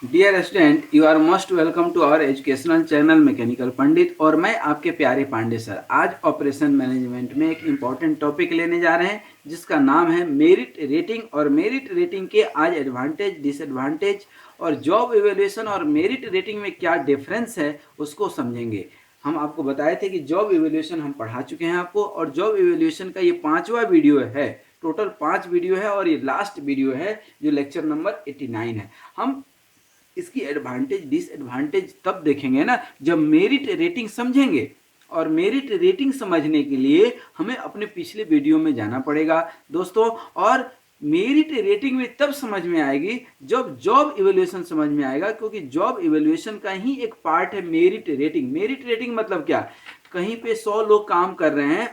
Dear student, you are most welcome to our educational channel mechanical Pandit. और मैं आपके प्यारे पांडे सर आज ऑपरेशन मैनेजमेंट में एक इम्पॉर्टेंट टॉपिक लेने जा रहे हैं जिसका नाम है मेरिट रेटिंग। और मेरिट रेटिंग के आज एडवांटेज, डिसएडवांटेज और जॉब इवेल्युएशन और मेरिट रेटिंग में क्या डिफरेंस है उसको समझेंगे। हम आपको बताए थे कि जॉब इवेल्युएशन हम पढ़ा चुके हैं आपको, और जॉब इवेल्युएशन का ये 5वां वीडियो है। टोटल 5 वीडियो है और ये लास्ट वीडियो है जो लेक्चर नंबर 89 है। हम इसकी एडवांटेज डिसएडवांटेज तब देखेंगे ना जब मेरिट रेटिंग समझेंगे। और मेरिट रेटिंग समझने के लिए हमें अपने पिछले वीडियो में जाना पड़ेगा दोस्तों। और मेरिट रेटिंग में तब समझ में आएगी जब जॉब इवेल्युएशन समझ में आएगा, क्योंकि जॉब इवेल्युएशन का ही एक पार्ट है मेरिट रेटिंग। मेरिट रेटिंग मतलब क्या? कहीं पे 100 लोग काम कर रहे हैं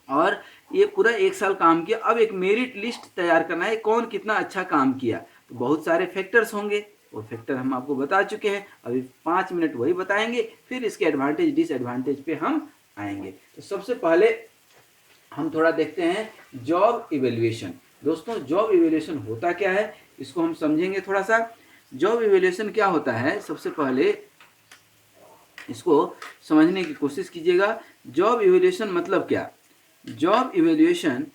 और ये पूरा 1 साल काम किया, अब एक मेरिट लिस्ट तैयार करना है कौन कितना अच्छा काम किया। तो बहुत सारे फैक्टर्स होंगे, वो फैक्टर हम आपको बता चुके हैं। अभी 5 मिनट वही बताएंगे, फिर इसके एडवांटेज डिसएडवांटेज पे हम आएंगे। तो सबसे पहले हम थोड़ा देखते हैं जॉब इवेल्युएशन। दोस्तों, जॉब इवेल्युएशन होता क्या है इसको हम समझेंगे थोड़ा सा। जॉब इवेल्युएशन क्या होता है, सबसे पहले इसको समझने की कोशिश कीजिएगा। जॉब इवेल्युएशन मतलब क्या? जॉब इवेल्युएशन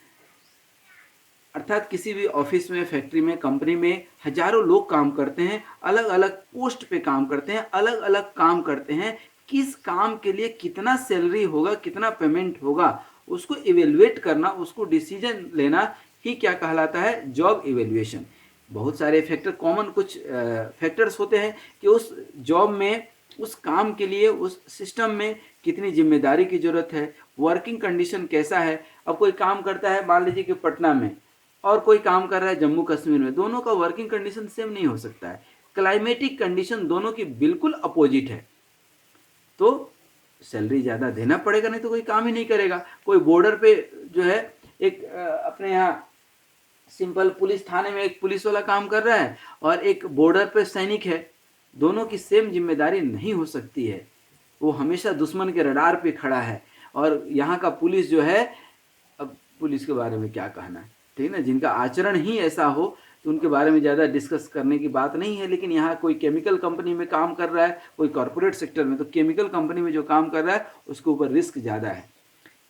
अर्थात किसी भी ऑफिस में, फैक्ट्री में, कंपनी में हजारों लोग काम करते हैं, अलग अलग पोस्ट पे काम करते हैं, अलग अलग काम करते हैं। किस काम के लिए कितना सैलरी होगा, कितना पेमेंट होगा, उसको इवेल्युएट करना, उसको डिसीजन लेना ही क्या कहलाता है? Job evaluation. बहुत सारे फैक्टर, कॉमन कुछ फैक्टर्स होते हैं कि उस जॉब में, उस काम के लिए, उस सिस्टम में कितनी जिम्मेदारी की जरूरत है, वर्किंग कंडीशन कैसा है। अब कोई काम करता है मान लीजिए कि पटना में, और कोई काम कर रहा है जम्मू कश्मीर में, दोनों का वर्किंग कंडीशन सेम नहीं हो सकता है। क्लाइमेटिक कंडीशन दोनों की बिल्कुल अपोजिट है, तो सैलरी ज़्यादा देना पड़ेगा, नहीं तो कोई काम ही नहीं करेगा। कोई बॉर्डर पे जो है एक अपने यहाँ सिंपल पुलिस थाने में एक पुलिस वाला काम कर रहा है और एक बॉर्डर पे सैनिक है, दोनों की सेम जिम्मेदारी नहीं हो सकती है। वो हमेशा दुश्मन के रडार पे खड़ा है, और यहाँ का पुलिस जो है, अब पुलिस के बारे में क्या कहना है, ठीक है ना। जिनका आचरण ही ऐसा हो तो उनके बारे में ज़्यादा डिस्कस करने की बात नहीं है। लेकिन यहाँ कोई केमिकल कंपनी में काम कर रहा है, कोई कॉरपोरेट सेक्टर में, तो केमिकल कंपनी में जो काम कर रहा है उसके ऊपर रिस्क ज़्यादा है।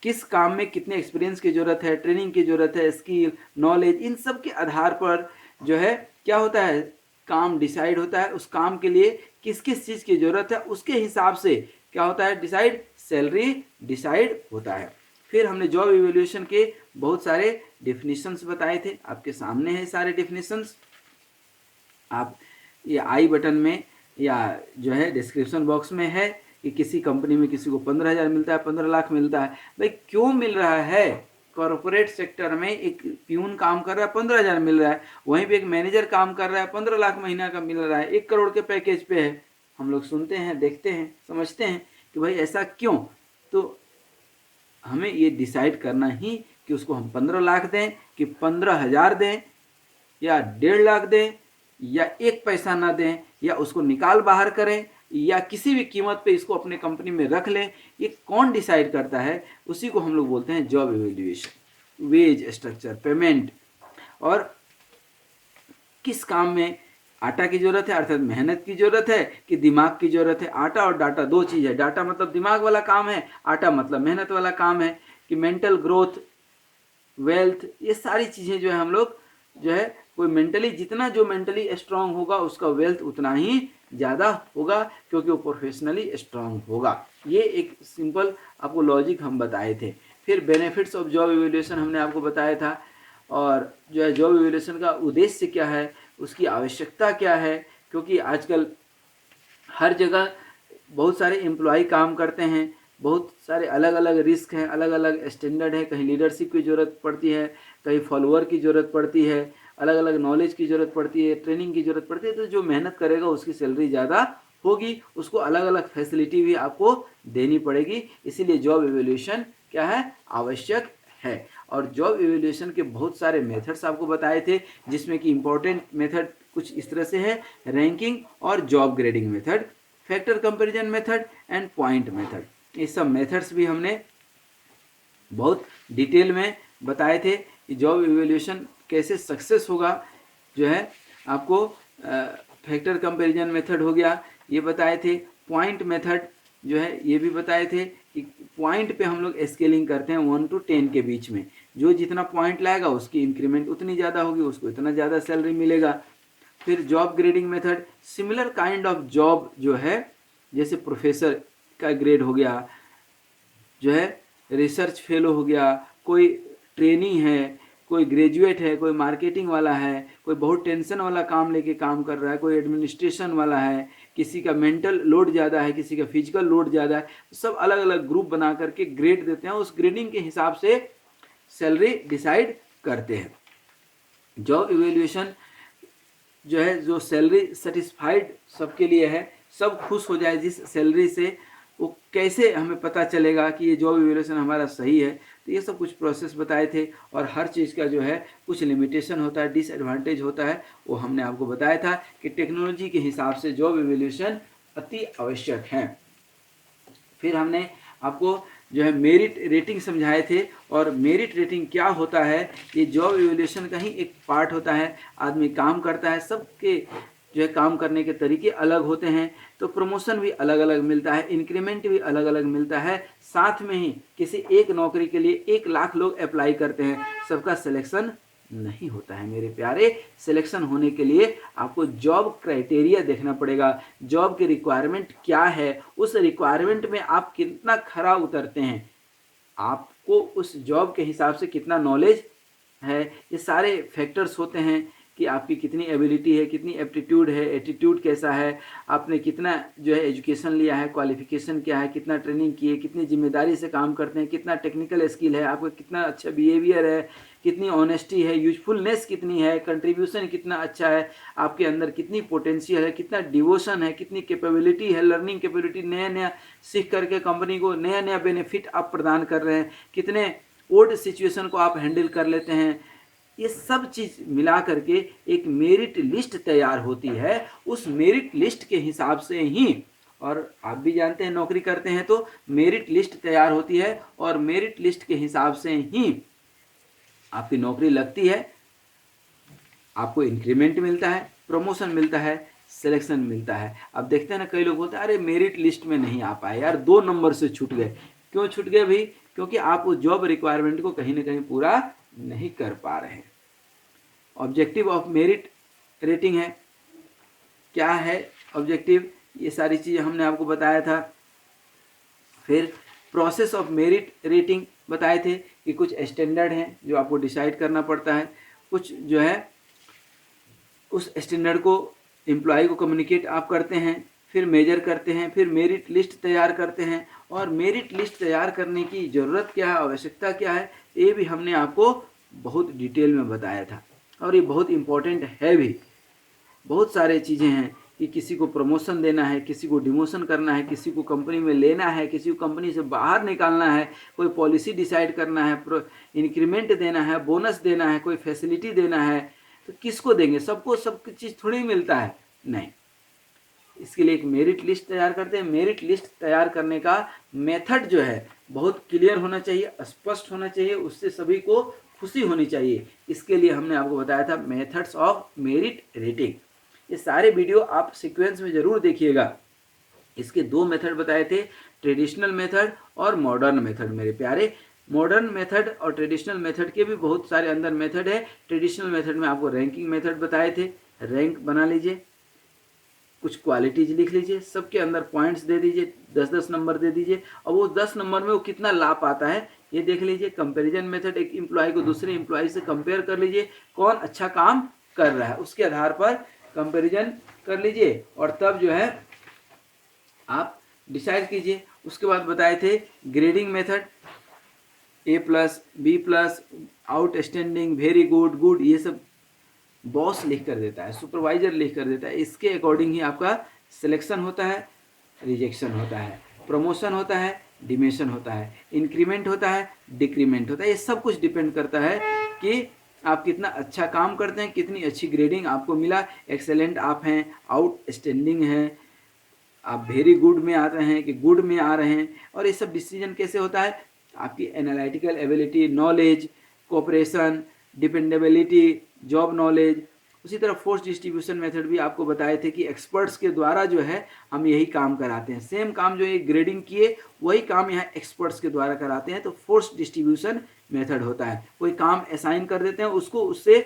किस काम में कितने एक्सपीरियंस की ज़रूरत है, ट्रेनिंग की ज़रूरत है, स्किल, नॉलेज, इन सब के आधार पर जो है क्या होता है, काम डिसाइड होता है। उस काम के लिए किस किस चीज़ की ज़रूरत है उसके हिसाब से क्या होता है, डिसाइड, सैलरी डिसाइड होता है। फिर हमने जॉब इवेल्युएशन के बहुत सारे डेफिनेशंस बताए थे, आपके सामने है सारे डेफिनेशंस। आप ये आई बटन में या जो है डिस्क्रिप्शन बॉक्स में है कि किसी कंपनी में किसी को 15,000 मिलता है, 15 लाख मिलता है। भाई क्यों मिल रहा है? कॉरपोरेट सेक्टर में एक प्यून काम कर रहा है, 15,000 मिल रहा है, वहीं पे एक मैनेजर काम कर रहा है, 15 लाख महीना का मिल रहा है, 1 करोड़ के पैकेज पे है। हम लोग सुनते हैं, देखते हैं, समझते हैं कि भाई ऐसा क्यों। तो हमें ये डिसाइड करना ही कि उसको हम 15 लाख दें कि 15,000 दें, या 1.5 लाख दें, या 1 पैसा ना दें, या उसको निकाल बाहर करें, या किसी भी कीमत पे इसको अपने कंपनी में रख लें। ये कौन डिसाइड करता है? उसी को हम लोग बोलते हैं job evaluation. Wage structure, payment, और किस काम में आटा की जरूरत है, अर्थात मेहनत की जरूरत है, कि दिमाग की जरूरत है। आटा और डाटा दो चीज़ है। डाटा मतलब दिमाग वाला काम है, आटा मतलब मेहनत वाला काम है। कि मेंटल ग्रोथ, वेल्थ, ये सारी चीज़ें जो है हम लोग जो है, कोई मेंटली, जितना जो मेंटली स्ट्रांग होगा उसका वेल्थ उतना ही ज़्यादा होगा, क्योंकि वो प्रोफेशनली स्ट्रांग होगा। ये एक सिंपल आपको लॉजिक हम बताए थे। फिर बेनिफिट्स ऑफ जॉब इवेल्युएशन हमने आपको बताया था, और जो है जॉब इवेल्युएशन का उद्देश्य क्या है, उसकी आवश्यकता क्या है। क्योंकि आजकल हर जगह बहुत सारे एम्प्लॉय काम करते हैं, बहुत सारे अलग अलग रिस्क हैं, अलग अलग स्टैंडर्ड है। कहीं लीडरशिप की ज़रूरत पड़ती है, कहीं फॉलोअर की ज़रूरत पड़ती है, अलग अलग नॉलेज की ज़रूरत पड़ती है, ट्रेनिंग की ज़रूरत पड़ती है। तो जो मेहनत करेगा उसकी सैलरी ज़्यादा होगी, उसको अलग अलग फैसिलिटी भी आपको देनी पड़ेगी। इसीलिए जॉब इवेल्युएशन क्या है, आवश्यक है। और जॉब इवेल्युएशन के बहुत सारे मेथड्स आपको बताए थे, जिसमें कि इम्पोर्टेंट मेथड कुछ इस तरह से है: रैंकिंग और job grading method, factor comparison method and point method. ये सब मेथड्स भी हमने बहुत डिटेल में बताए थे कि जॉब इवेल्युएशन कैसे सक्सेस होगा। जो है आपको फैक्टर कंपैरिजन मेथड हो गया, ये बताए थे। पॉइंट मेथड जो है ये भी बताए थे कि पॉइंट पे हम लोग स्केलिंग करते हैं 1 to 10 के बीच में, जो जितना पॉइंट लाएगा उसकी इंक्रीमेंट उतनी ज़्यादा होगी, उसको इतना ज़्यादा सैलरी मिलेगा। फिर job grading method, similar kind of job जो है, जैसे प्रोफेसर का ग्रेड हो गया, जो है रिसर्च फेलो हो गया, कोई ट्रेनी है, कोई ग्रेजुएट है, कोई मार्केटिंग वाला है, कोई बहुत टेंशन वाला काम लेके काम कर रहा है, कोई एडमिनिस्ट्रेशन वाला है, किसी का मेंटल लोड ज़्यादा है, किसी का फिजिकल लोड ज़्यादा है, सब अलग अलग ग्रुप बना करके ग्रेड देते हैं, उस ग्रेडिंग के हिसाब से सैलरी डिसाइड करते हैं। जॉब इवेल्यूएशन जो है, जो सैलरी सेटिस्फाइड सबके लिए है, सब खुश हो जाए जिस सैलरी से, वो कैसे हमें पता चलेगा कि ये जॉब इवेल्यूएशन हमारा सही है। तो ये सब कुछ प्रोसेस बताए थे, और हर चीज़ का जो है कुछ लिमिटेशन होता है, डिसएडवांटेज होता है, वो हमने आपको बताया था कि टेक्नोलॉजी के हिसाब से जॉब इवेल्यूएशन अति आवश्यक है। फिर हमने आपको जो है मेरिट रेटिंग समझाए थे, और मेरिट रेटिंग क्या होता है, ये जॉब इवेल्यूएशन का ही एक पार्ट होता है। आदमी काम करता है, सबके जो है काम करने के तरीके अलग होते हैं, तो प्रमोशन भी अलग अलग मिलता है, इंक्रीमेंट भी अलग अलग मिलता है। साथ में ही किसी एक नौकरी के लिए 1 लाख लोग अप्लाई करते हैं, सबका सिलेक्शन नहीं होता है मेरे प्यारे। सिलेक्शन होने के लिए आपको जॉब क्राइटेरिया देखना पड़ेगा, जॉब की रिक्वायरमेंट क्या है, उस रिक्वायरमेंट में आप कितना खरा उतरते हैं, आपको उस जॉब के हिसाब से कितना नॉलेज है, ये सारे फैक्टर्स होते हैं कि आपकी कितनी एबिलिटी है, कितनी एप्टीट्यूड है, एटीट्यूड कैसा है, आपने कितना जो है एजुकेशन लिया है, क्वालिफिकेशन क्या है, कितना ट्रेनिंग की है, कितनी जिम्मेदारी से काम करते हैं, कितना टेक्निकल स्किल है, आपका कितना अच्छा बिहेवियर है, कितनी ऑनेस्टी है, यूजफुलनेस कितनी है, कंट्रीब्यूशन कितना अच्छा है, आपके अंदर कितनी पोटेंशियल है, कितना डिवोशन है, कितनी कैपेबिलिटी है, लर्निंग कैपेबिलिटी, नया नया सीख करके कंपनी को नया नया बेनिफिट आप प्रदान कर रहे हैं, कितने ओल्ड सिचुएशन को आप हैंडल कर लेते हैं। ये सब चीज़ मिला करके एक मेरिट लिस्ट तैयार होती है। उस मेरिट लिस्ट के हिसाब से ही, और आप भी जानते हैं नौकरी करते हैं तो मेरिट लिस्ट तैयार होती है, और मेरिट लिस्ट के हिसाब से ही आपकी नौकरी लगती है, आपको इंक्रीमेंट मिलता है, प्रमोशन मिलता है, सिलेक्शन मिलता है। अब देखते हैं ना, कई लोग बोलते हैं अरे मेरिट लिस्ट में नहीं आ पाए यार, 2 नंबर से छूट गए। क्यों छूट गए भाई? क्योंकि आप उस जॉब रिक्वायरमेंट को कहीं ना कहीं पूरा नहीं कर पा रहे हैं। ऑब्जेक्टिव ऑफ मेरिट रेटिंग है, क्या है ऑब्जेक्टिव, ये सारी चीज़ें हमने आपको बताया था। फिर प्रोसेस ऑफ मेरिट रेटिंग बताए थे कि कुछ स्टैंडर्ड हैं जो आपको डिसाइड करना पड़ता है, कुछ जो है उस स्टैंडर्ड को एम्प्लॉय को कम्युनिकेट आप करते हैं, फिर मेजर करते हैं, फिर मेरिट लिस्ट तैयार करते हैं। और मेरिट लिस्ट तैयार करने की ज़रूरत क्या है, आवश्यकता क्या है, ये भी हमने आपको बहुत डिटेल में बताया था, और ये बहुत इम्पोर्टेंट है भी। बहुत सारे चीज़ें हैं कि किसी को प्रमोशन देना है, किसी को डिमोशन करना है, किसी को कंपनी में लेना है, किसी को कंपनी से बाहर निकालना है, कोई पॉलिसी डिसाइड करना है, इंक्रीमेंट देना है, बोनस देना है, कोई फैसिलिटी देना है, तो किसको देंगे? सबको सब चीज़ थोड़ी मिलता है, नहीं। इसके लिए एक मेरिट लिस्ट तैयार करते हैं। मेरिट लिस्ट तैयार करने का मेथड जो है बहुत क्लियर होना चाहिए, स्पष्ट होना चाहिए, उससे सभी को खुशी होनी चाहिए। इसके लिए हमने आपको बताया था मेथड्स ऑफ मेरिट रेटिंग। ये सारे वीडियो आप सीक्वेंस में ज़रूर देखिएगा। इसके 2 मेथड बताए थे, ट्रेडिशनल मेथड और मॉडर्न मेथड। मेरे प्यारे, मॉडर्न मेथड और ट्रेडिशनल मेथड के भी बहुत सारे अंदर मेथड है। ट्रेडिशनल मेथड में आपको रैंकिंग मेथड बताए थे, रैंक बना लीजिए, कुछ क्वालिटीज लिख लीजिए, सबके अंदर पॉइंट्स दे दीजिए, 10-10 नंबर दे दीजिए, और वो 10 नंबर में वो कितना ला पाता है ये देख लीजिए। कंपैरिजन मेथड, एक एम्प्लॉय को दूसरे एम्प्लॉय से कंपेयर कर लीजिए, कौन अच्छा काम कर रहा है, उसके आधार पर कंपैरिजन कर लीजिए, और तब जो है आप डिसाइड कीजिए। उसके बाद बताए थे grading method, A+, B+, outstanding, very good, good, ये सब बॉस लिख कर देता है, सुपरवाइजर लिख कर देता है। इसके अकॉर्डिंग ही आपका सिलेक्शन होता है, रिजेक्शन होता है, प्रमोशन होता है, डिमेशन होता है, इंक्रीमेंट होता है, डिक्रीमेंट होता है। ये सब कुछ डिपेंड करता है कि आप कितना अच्छा काम करते हैं, कितनी अच्छी ग्रेडिंग आपको मिला। एक्सेलेंट आप हैं, आउटस्टैंडिंग हैं, आप वेरी गुड में आ रहे हैं कि गुड में आ रहे हैं। और ये सब डिसीजन कैसे होता है, आपकी analytical ability, knowledge, cooperation, dependability, job knowledge, उसी तरह फोर्स डिस्ट्रीब्यूशन मेथड भी आपको बताए थे कि एक्सपर्ट्स के द्वारा जो है हम यही काम कराते हैं। सेम काम जो ये ग्रेडिंग किए वही काम यहाँ एक्सपर्ट्स के द्वारा कराते हैं, तो फोर्स डिस्ट्रीब्यूशन मेथड होता है। कोई काम असाइन कर देते हैं, उसको उससे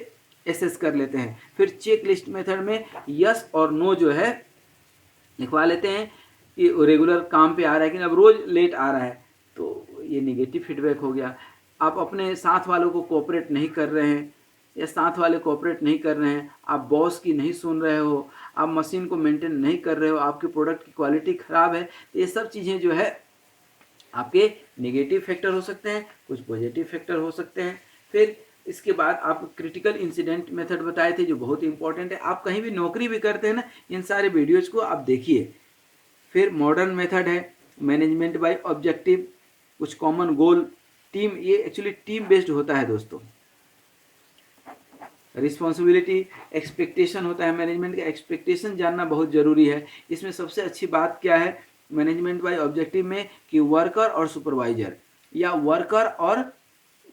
एसेस कर लेते हैं। फिर चेक लिस्ट मेथड में यस और नो जो है लिखवा लेते हैं कि रेगुलर काम पे आ रहा है, लेकिन अब रोज लेट आ रहा है, तो ये निगेटिव फीडबैक हो गया। आप अपने साथ वालों को कोऑपरेट नहीं कर रहे हैं या साथ वाले कोऑपरेट नहीं कर रहे हैं, आप बॉस की नहीं सुन रहे हो, आप मशीन को मेंटेन नहीं कर रहे हो, आपके प्रोडक्ट की क्वालिटी ख़राब है, तो ये सब चीज़ें जो है आपके नेगेटिव फैक्टर हो सकते हैं, कुछ पॉजिटिव फैक्टर हो सकते हैं। फिर इसके बाद आप क्रिटिकल इंसिडेंट मेथड बताए थे जो बहुत इंपॉर्टेंट है। आप कहीं भी नौकरी भी करते हैं ना, इन सारे वीडियोज को आप देखिए। फिर मॉडर्न मेथड है मैनेजमेंट बाय ऑब्जेक्टिव, कुछ कॉमन गोल, टीम, ये एक्चुअली टीम बेस्ड होता है दोस्तों। रिस्पॉन्सिबिलिटी, एक्सपेक्टेशन होता है मैनेजमेंट का, एक्सपेक्टेशन जानना बहुत ज़रूरी है। इसमें सबसे अच्छी बात क्या है मैनेजमेंट बाय ऑब्जेक्टिव में कि वर्कर और सुपरवाइजर या वर्कर और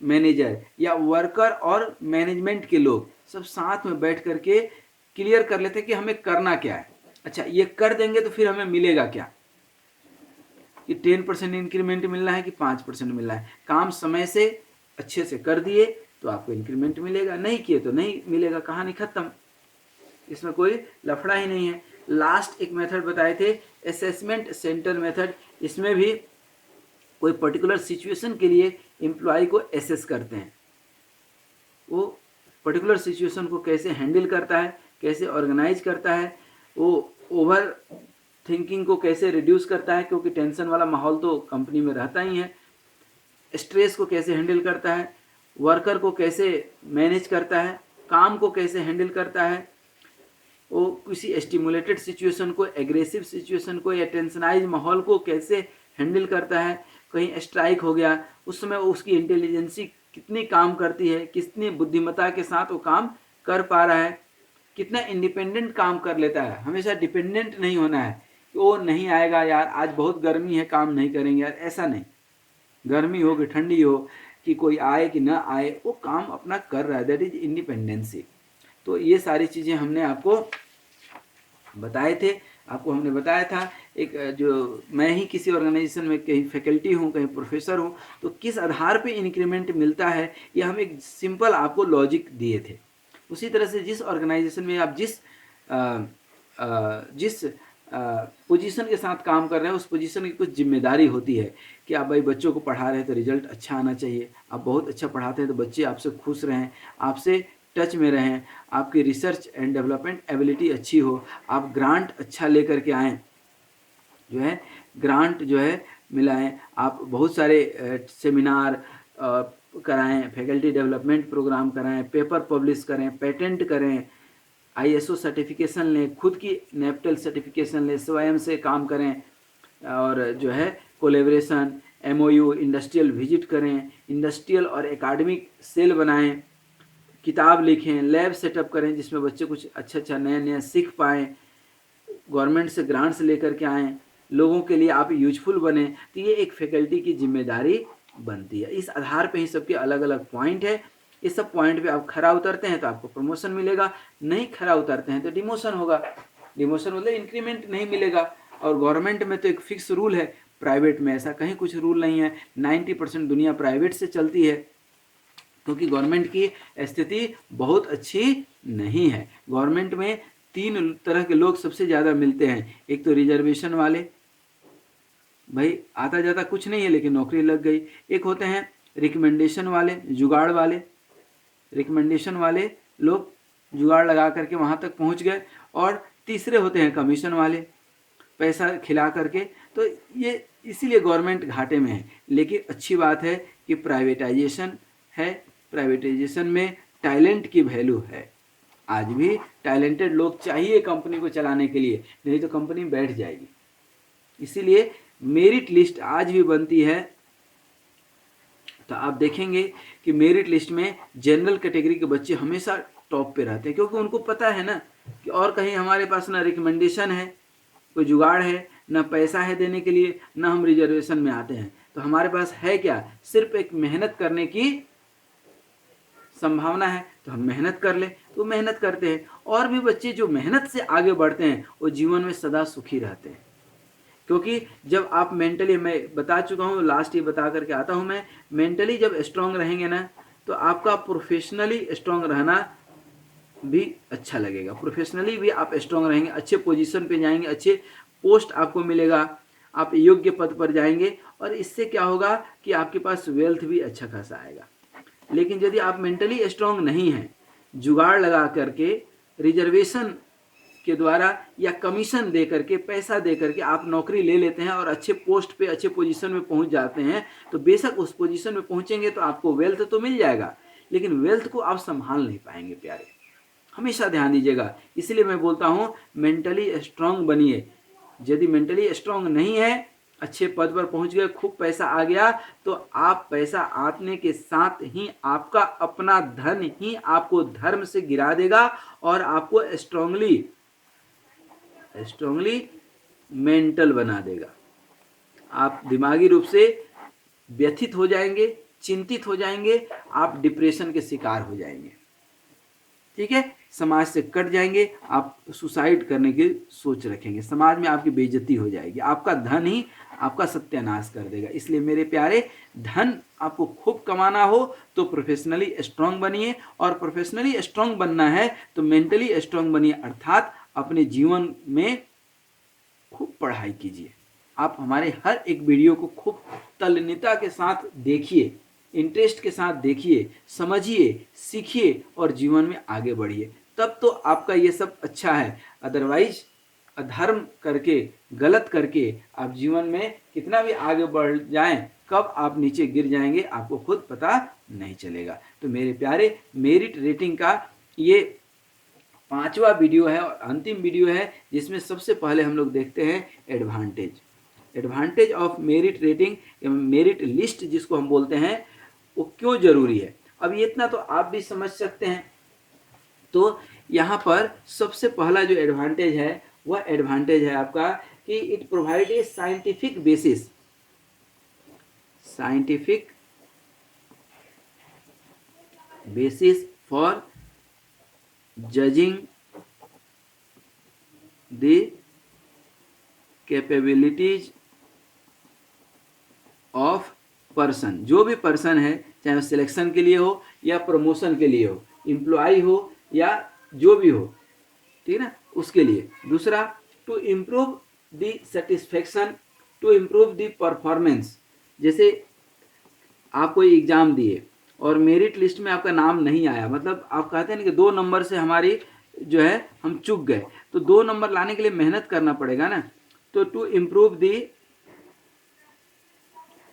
मैनेजर या वर्कर और मैनेजमेंट के लोग सब साथ में बैठ करके क्लियर कर लेते हैं कि हमें करना क्या है। अच्छा, ये कर देंगे तो फिर हमें मिलेगा क्या, कि 10% इंक्रीमेंट मिलना है कि 5% मिलना है। काम समय से अच्छे से कर दिए तो आपको इंक्रीमेंट मिलेगा, नहीं किए तो नहीं मिलेगा, कहानी खत्म। इसमें कोई लफड़ा ही नहीं है। लास्ट एक मेथड बताए थे असेसमेंट सेंटर मेथड। इसमें भी कोई पर्टिकुलर सिचुएशन के लिए एम्प्लॉय को एसेस करते हैं, वो पर्टिकुलर सिचुएशन को कैसे हैंडल करता है, कैसे ऑर्गेनाइज करता है, वो ओवर थिंकिंग को कैसे रिड्यूस करता है, क्योंकि टेंशन वाला माहौल तो कंपनी में रहता ही है, स्ट्रेस को कैसे हैंडल करता है, वर्कर को कैसे मैनेज करता है, काम को कैसे हैंडल करता है, वो किसी स्टिमुलेटेड सिचुएशन को, एग्रेसिव सिचुएशन को या टेंशनाइज माहौल को कैसे हैंडल करता है। कहीं स्ट्राइक हो गया उस समय उसकी इंटेलिजेंसी कितनी काम करती है, कितनी बुद्धिमत्ता के साथ वो काम कर पा रहा है, कितना इंडिपेंडेंट काम कर लेता है। हमेशा डिपेंडेंट नहीं होना है कि वो नहीं आएगा यार, आज बहुत गर्मी है काम नहीं करेंगे यार, ऐसा नहीं। गर्मी हो कि ठंडी हो कि कोई आए कि ना आए, वो काम अपना कर रहा है, दैट इज इंडिपेंडेंसी। तो ये सारी चीज़ें हमने आपको बताए थे। आपको हमने बताया था एक जो मैं ही किसी ऑर्गेनाइजेशन में कहीं फैकल्टी हूँ, कहीं प्रोफेसर हूँ, तो किस आधार पे इंक्रीमेंट मिलता है ये हम एक सिंपल आपको लॉजिक दिए थे। उसी तरह से जिस ऑर्गेनाइजेशन में आप जिस पोजीशन के साथ काम कर रहे हैं उस पोजीशन की कुछ जिम्मेदारी होती है कि आप भाई बच्चों को पढ़ा रहे हैं तो रिजल्ट अच्छा आना चाहिए, आप बहुत अच्छा पढ़ाते हैं तो बच्चे आपसे खुश रहें, आपसे टच में रहें, आपकी रिसर्च एंड डेवलपमेंट एबिलिटी अच्छी हो, आप ग्रांट अच्छा लेकर के आएँ, जो है ग्रांट जो है मिलाएं, आप बहुत सारे सेमिनार कराएं, फैकल्टी डेवलपमेंट प्रोग्राम कराएं, पेपर पब्लिश करें, पेटेंट करें, ISO सर्टिफिकेशन लें, खुद की नेप्टल सर्टिफिकेशन लें, स्वयं से काम करें, और जो है कोलेब्रेशन, MOU, इंडस्ट्रियल विजिट करें, इंडस्ट्रियल और एकेडमिक सेल बनाएं, किताब लिखें, लैब सेटअप करें जिसमें बच्चे कुछ अच्छा नया नया सीख पाएँ, गवर्नमेंट से ग्रांट्स लेकर के आएँ, लोगों के लिए आप यूजफुल बने। तो ये एक फैकल्टी की जिम्मेदारी बनती है। इस आधार पे ही सबके अलग अलग पॉइंट है। इस सब पॉइंट पे आप खरा उतरते हैं तो आपको प्रमोशन मिलेगा, नहीं खरा उतरते हैं तो डिमोशन होगा। डिमोशन मतलब इंक्रीमेंट नहीं मिलेगा। और गवर्नमेंट में तो एक फिक्स रूल है, प्राइवेट में ऐसा कहीं कुछ रूल नहीं है। 90% दुनिया प्राइवेट से चलती है क्योंकि गवर्नमेंट की स्थिति बहुत अच्छी नहीं है। गवर्नमेंट में 3 तरह के लोग सबसे ज़्यादा मिलते हैं। एक तो रिजर्वेशन वाले, भाई आता जाता कुछ नहीं है लेकिन नौकरी लग गई। एक होते हैं रिकमेंडेशन वाले, जुगाड़ वाले, रिकमेंडेशन वाले लोग जुगाड़ लगा करके वहाँ तक पहुँच गए। और तीसरे होते हैं कमीशन वाले, पैसा खिला करके। तो ये इसीलिए गवर्नमेंट घाटे में है। लेकिन अच्छी बात है कि प्राइवेटाइजेशन है, प्राइवेटाइजेशन में टैलेंट की वैल्यू है। आज भी टैलेंटेड लोग चाहिए कंपनी को चलाने के लिए, नहीं तो कंपनी बैठ जाएगी। इसीलिए मेरिट लिस्ट आज भी बनती है। तो आप देखेंगे कि मेरिट लिस्ट में जनरल कैटेगरी के बच्चे हमेशा टॉप पे रहते हैं, क्योंकि उनको पता है ना कि और कहीं हमारे पास ना रिकमेंडेशन है, कोई जुगाड़ है, ना पैसा है देने के लिए, ना हम रिजर्वेशन में आते हैं। तो हमारे पास है क्या, सिर्फ एक मेहनत करने की संभावना है। तो हम मेहनत कर ले तो मेहनत करते हैं। और भी बच्चे जो मेहनत से आगे बढ़ते हैं वो जीवन में सदा सुखी रहते हैं। क्योंकि जब आप मेंटली, मैं बता चुका हूँ, लास्ट ये बता करके आता हूँ, मैं मेंटली जब स्ट्रांग रहेंगे ना तो आपका प्रोफेशनली स्ट्रांग रहना भी अच्छा लगेगा। प्रोफेशनली भी आप स्ट्रांग रहेंगे, अच्छे पोजीशन पे जाएंगे, अच्छे पोस्ट आपको मिलेगा, आप योग्य पद पर जाएंगे। और इससे क्या होगा कि आपके पास वेल्थ भी अच्छा खासा आएगा। लेकिन यदि आप मेंटली स्ट्रांग नहीं हैं, जुगाड़ लगा करके, रिजर्वेशन के द्वारा या कमीशन दे करके, पैसा दे करके आप नौकरी ले लेते हैं और अच्छे पोस्ट पे, अच्छे पोजीशन में पहुंच जाते हैं, तो बेशक उस पोजीशन में पहुंचेंगे तो आपको वेल्थ तो मिल जाएगा, लेकिन वेल्थ को आप संभाल नहीं पाएंगे प्यारे। हमेशा ध्यान दीजिएगा। इसलिए मैं बोलता हूं मेंटली स्ट्रांग बनिए। यदि मेंटली स्ट्रांग नहीं है, अच्छे पद पर पहुंच गए, खूब पैसा आ गया, तो आप पैसा आने के साथ ही आपका अपना धन ही आपको धर्म से गिरा देगा और आपको स्ट्रांगली मेंटल बना देगा। आप दिमागी रूप से व्यथित हो जाएंगे, चिंतित हो जाएंगे, आप डिप्रेशन के शिकार हो जाएंगे, ठीक है, समाज से कट जाएंगे, आप सुसाइड करने की सोच रखेंगे, समाज में आपकी बेइज्जती हो जाएगी, आपका धन ही आपका सत्यानाश कर देगा। इसलिए मेरे प्यारे, धन आपको खूब कमाना हो तो प्रोफेशनली स्ट्रांग बनिए, और प्रोफेशनली स्ट्रांग बनना है तो मेंटली स्ट्रांग बनिए, अर्थात अपने जीवन में खूब पढ़ाई कीजिए। आप हमारे हर एक वीडियो को खूब तल्लीनता के साथ देखिए, इंटरेस्ट के साथ देखिए, समझिए, सीखिए और जीवन में आगे बढ़िए, तब तो आपका ये सब अच्छा है। अदरवाइज अधर्म करके, गलत करके आप जीवन में कितना भी आगे बढ़ जाएं, कब आप नीचे गिर जाएंगे आपको खुद पता नहीं चलेगा। तो मेरे प्यारे, मेरिट रेटिंग का ये 5वां वीडियो है और अंतिम वीडियो है, जिसमें सबसे पहले हम लोग देखते हैं advantage of merit rating, merit list जिसको हम बोलते हैं, वो क्यों जरूरी है। अब ये इतना तो आप भी समझ सकते हैं। तो यहाँ पर सबसे पहला जो एडवांटेज है वह एडवांटेज है आपका कि it provide a scientific basis for judging the capabilities of person. जो भी पर्सन है, चाहे वो सिलेक्शन के लिए हो या प्रमोशन के लिए हो, एम्प्लॉय हो या जो भी हो, ठीक है ना, उसके लिए। दूसरा, to improve the satisfaction, to improve the performance. जैसे आप कोई एग्जाम दिए और मेरिट लिस्ट में आपका नाम नहीं आया, मतलब आप कहते हैं ना कि 2 नंबर से हमारी जो है हम चूक गए, तो 2 नंबर लाने के लिए मेहनत करना पड़ेगा ना। तो टू इम्प्रूव दी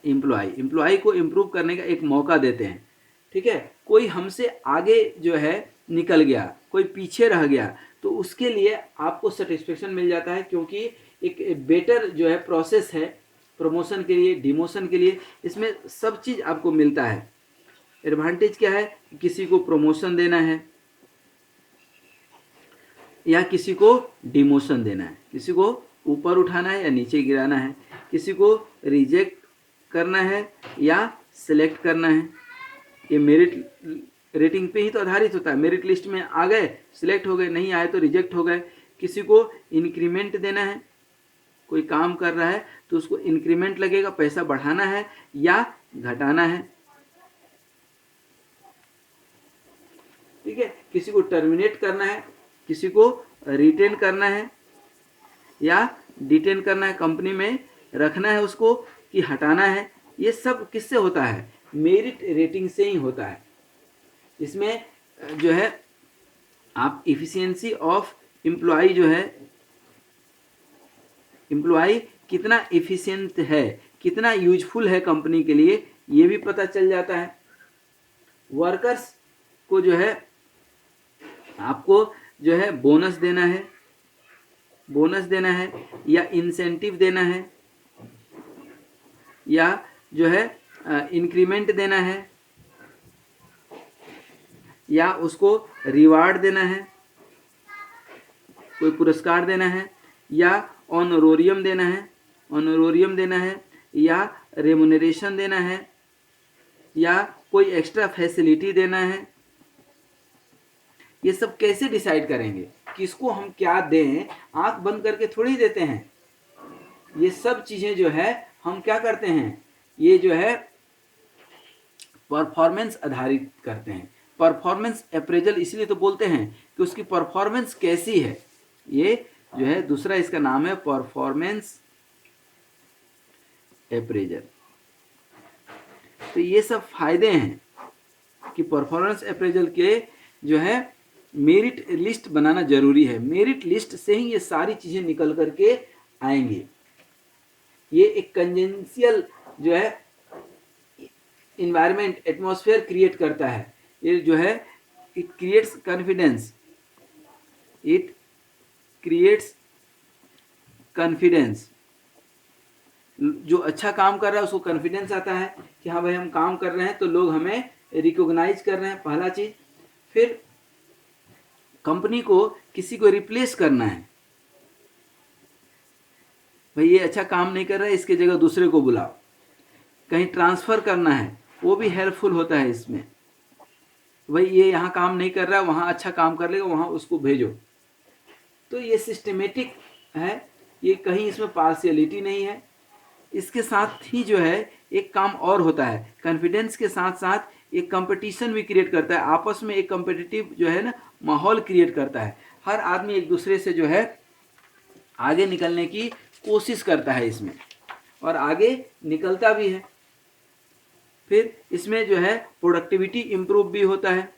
एम्प्लॉय को इम्प्रूव करने का एक मौका देते हैं, ठीक है। कोई हमसे आगे जो है निकल गया, कोई पीछे रह गया, तो उसके लिए आपको सेटिस्फेक्शन मिल जाता है, क्योंकि एक बेटर जो है प्रोसेस है प्रमोशन के लिए, डिमोशन के लिए, इसमें सब चीज़ आपको मिलता है। एडवांटेज क्या है, किसी को प्रमोशन देना है या किसी को डिमोशन देना है, किसी को ऊपर उठाना है या नीचे गिराना है, किसी को रिजेक्ट करना है या सिलेक्ट करना है। ये मेरिट रेटिंग पे ही तो आधारित होता है। मेरिट लिस्ट में आ गए, सिलेक्ट हो गए, नहीं आए तो रिजेक्ट हो गए। किसी को इंक्रीमेंट देना है, कोई काम कर रहा है तो उसको इंक्रीमेंट लगेगा, पैसा बढ़ाना है या घटाना है, ठीक है। किसी को टर्मिनेट करना है, किसी को रिटेन करना है या डिटेन करना है, कंपनी में रखना है उसको कि हटाना है। ये सब किससे होता है, मेरिट रेटिंग से ही होता है। इसमें जो है आप इफिशियंसी ऑफ एम्प्लॉय जो है, एम्प्लॉय कितना इफिशियंट है, कितना यूजफुल है कंपनी के लिए, ये भी पता चल जाता है। वर्कर्स को जो है आपको जो है बोनस देना है या इंसेंटिव देना है या जो है इंक्रीमेंट देना है या उसको रिवार्ड देना है, कोई पुरस्कार देना है या ऑनरोरियम देना है या रेमुनरेशन देना है या कोई एक्स्ट्रा फैसिलिटी देना है ये सब कैसे डिसाइड करेंगे, किसको हम क्या दें, आंख बंद करके थोड़ी देते हैं। ये सब चीजें जो है हम क्या करते हैं, ये जो है परफॉर्मेंस आधारित करते हैं। परफॉर्मेंस अप्रेजल इसलिए तो बोलते हैं कि उसकी परफॉर्मेंस कैसी है। ये जो है दूसरा इसका नाम है परफॉर्मेंस अप्रेजल। तो ये सब फायदे हैं कि परफॉर्मेंस अप्रेजल के जो है मेरिट लिस्ट बनाना जरूरी है। मेरिट लिस्ट से ही ये सारी चीजें निकल करके आएंगी। ये एक कंजेंशियल जो है इन्वायरमेंट, एटमॉस्फेयर क्रिएट करता है। ये जो है it creates confidence, it creates confidence. जो अच्छा काम कर रहा है उसको कॉन्फिडेंस आता है कि हाँ भाई हम काम कर रहे हैं तो लोग हमें रिकॉग्नाइज कर रहे हैं, पहला चीज। फिर कंपनी को किसी को रिप्लेस करना है, भाई ये अच्छा काम नहीं कर रहा है, इसके जगह दूसरे को बुलाओ। कहीं ट्रांसफर करना है, वो भी हेल्पफुल होता है इसमें। भाई ये यहाँ काम नहीं कर रहा है, वहाँ अच्छा काम कर लेगा, वहाँ उसको भेजो। तो ये सिस्टमेटिक है, ये कहीं इसमें पार्शियलिटी नहीं है। इसके साथ ही जो है एक काम और होता है, कॉन्फिडेंस के साथ साथ एक कंपटीशन भी क्रिएट करता है। आपस में एक कॉम्पिटिटिव जो है ना माहौल क्रिएट करता है। हर आदमी एक दूसरे से जो है आगे निकलने की कोशिश करता है इसमें, और आगे निकलता भी है। फिर इसमें जो है प्रोडक्टिविटी इंप्रूव भी होता है।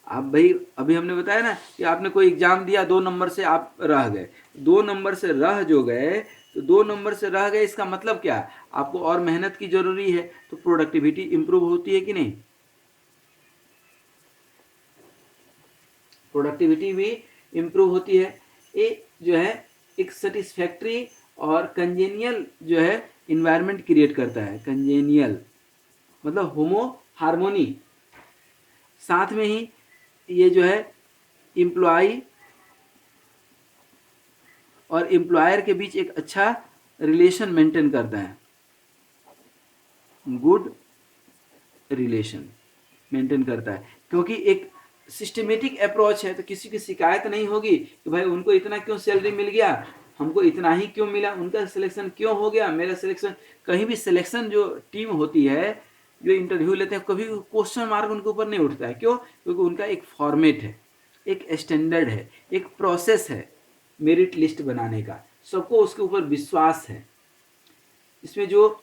आप भाई अभी हमने बताया ना कि आपने कोई एग्जाम दिया, 2 नंबर से आप रह गए, 2 नंबर से रह जो गए, तो 2 नंबर से रह गए, इसका मतलब क्या, आपको और मेहनत की जरूरी है, तो प्रोडक्टिविटी इंप्रूव होती है कि नहीं। प्रोडक्टिविटी भी इंप्रूव होती है। ये जो है एक सेटिस्फैक्ट्री और कंजेनियल जो है इन्वायरमेंट क्रिएट करता है। कंजेनियल मतलब होमो हार्मोनी। साथ में ही ये जो है एम्प्लॉय और एम्प्लॉयर के बीच एक अच्छा रिलेशन मेंटेन करता है, गुड रिलेशन मेंटेन करता है। क्योंकि एक सिस्टमेटिक अप्रोच है तो किसी की शिकायत नहीं होगी कि भाई उनको इतना क्यों सैलरी मिल गया, हमको इतना ही क्यों मिला, उनका सिलेक्शन क्यों हो गया, मेरा सिलेक्शन। कहीं भी सिलेक्शन जो टीम होती है, जो इंटरव्यू लेते हैं, कभी क्वेश्चन मार्क उनके ऊपर नहीं उठता है। क्यों? क्योंकि उनका एक फॉर्मेट है, एक स्टैंडर्ड है, एक प्रोसेस है मेरिट लिस्ट बनाने का। सबको उसके ऊपर विश्वास है। इसमें जो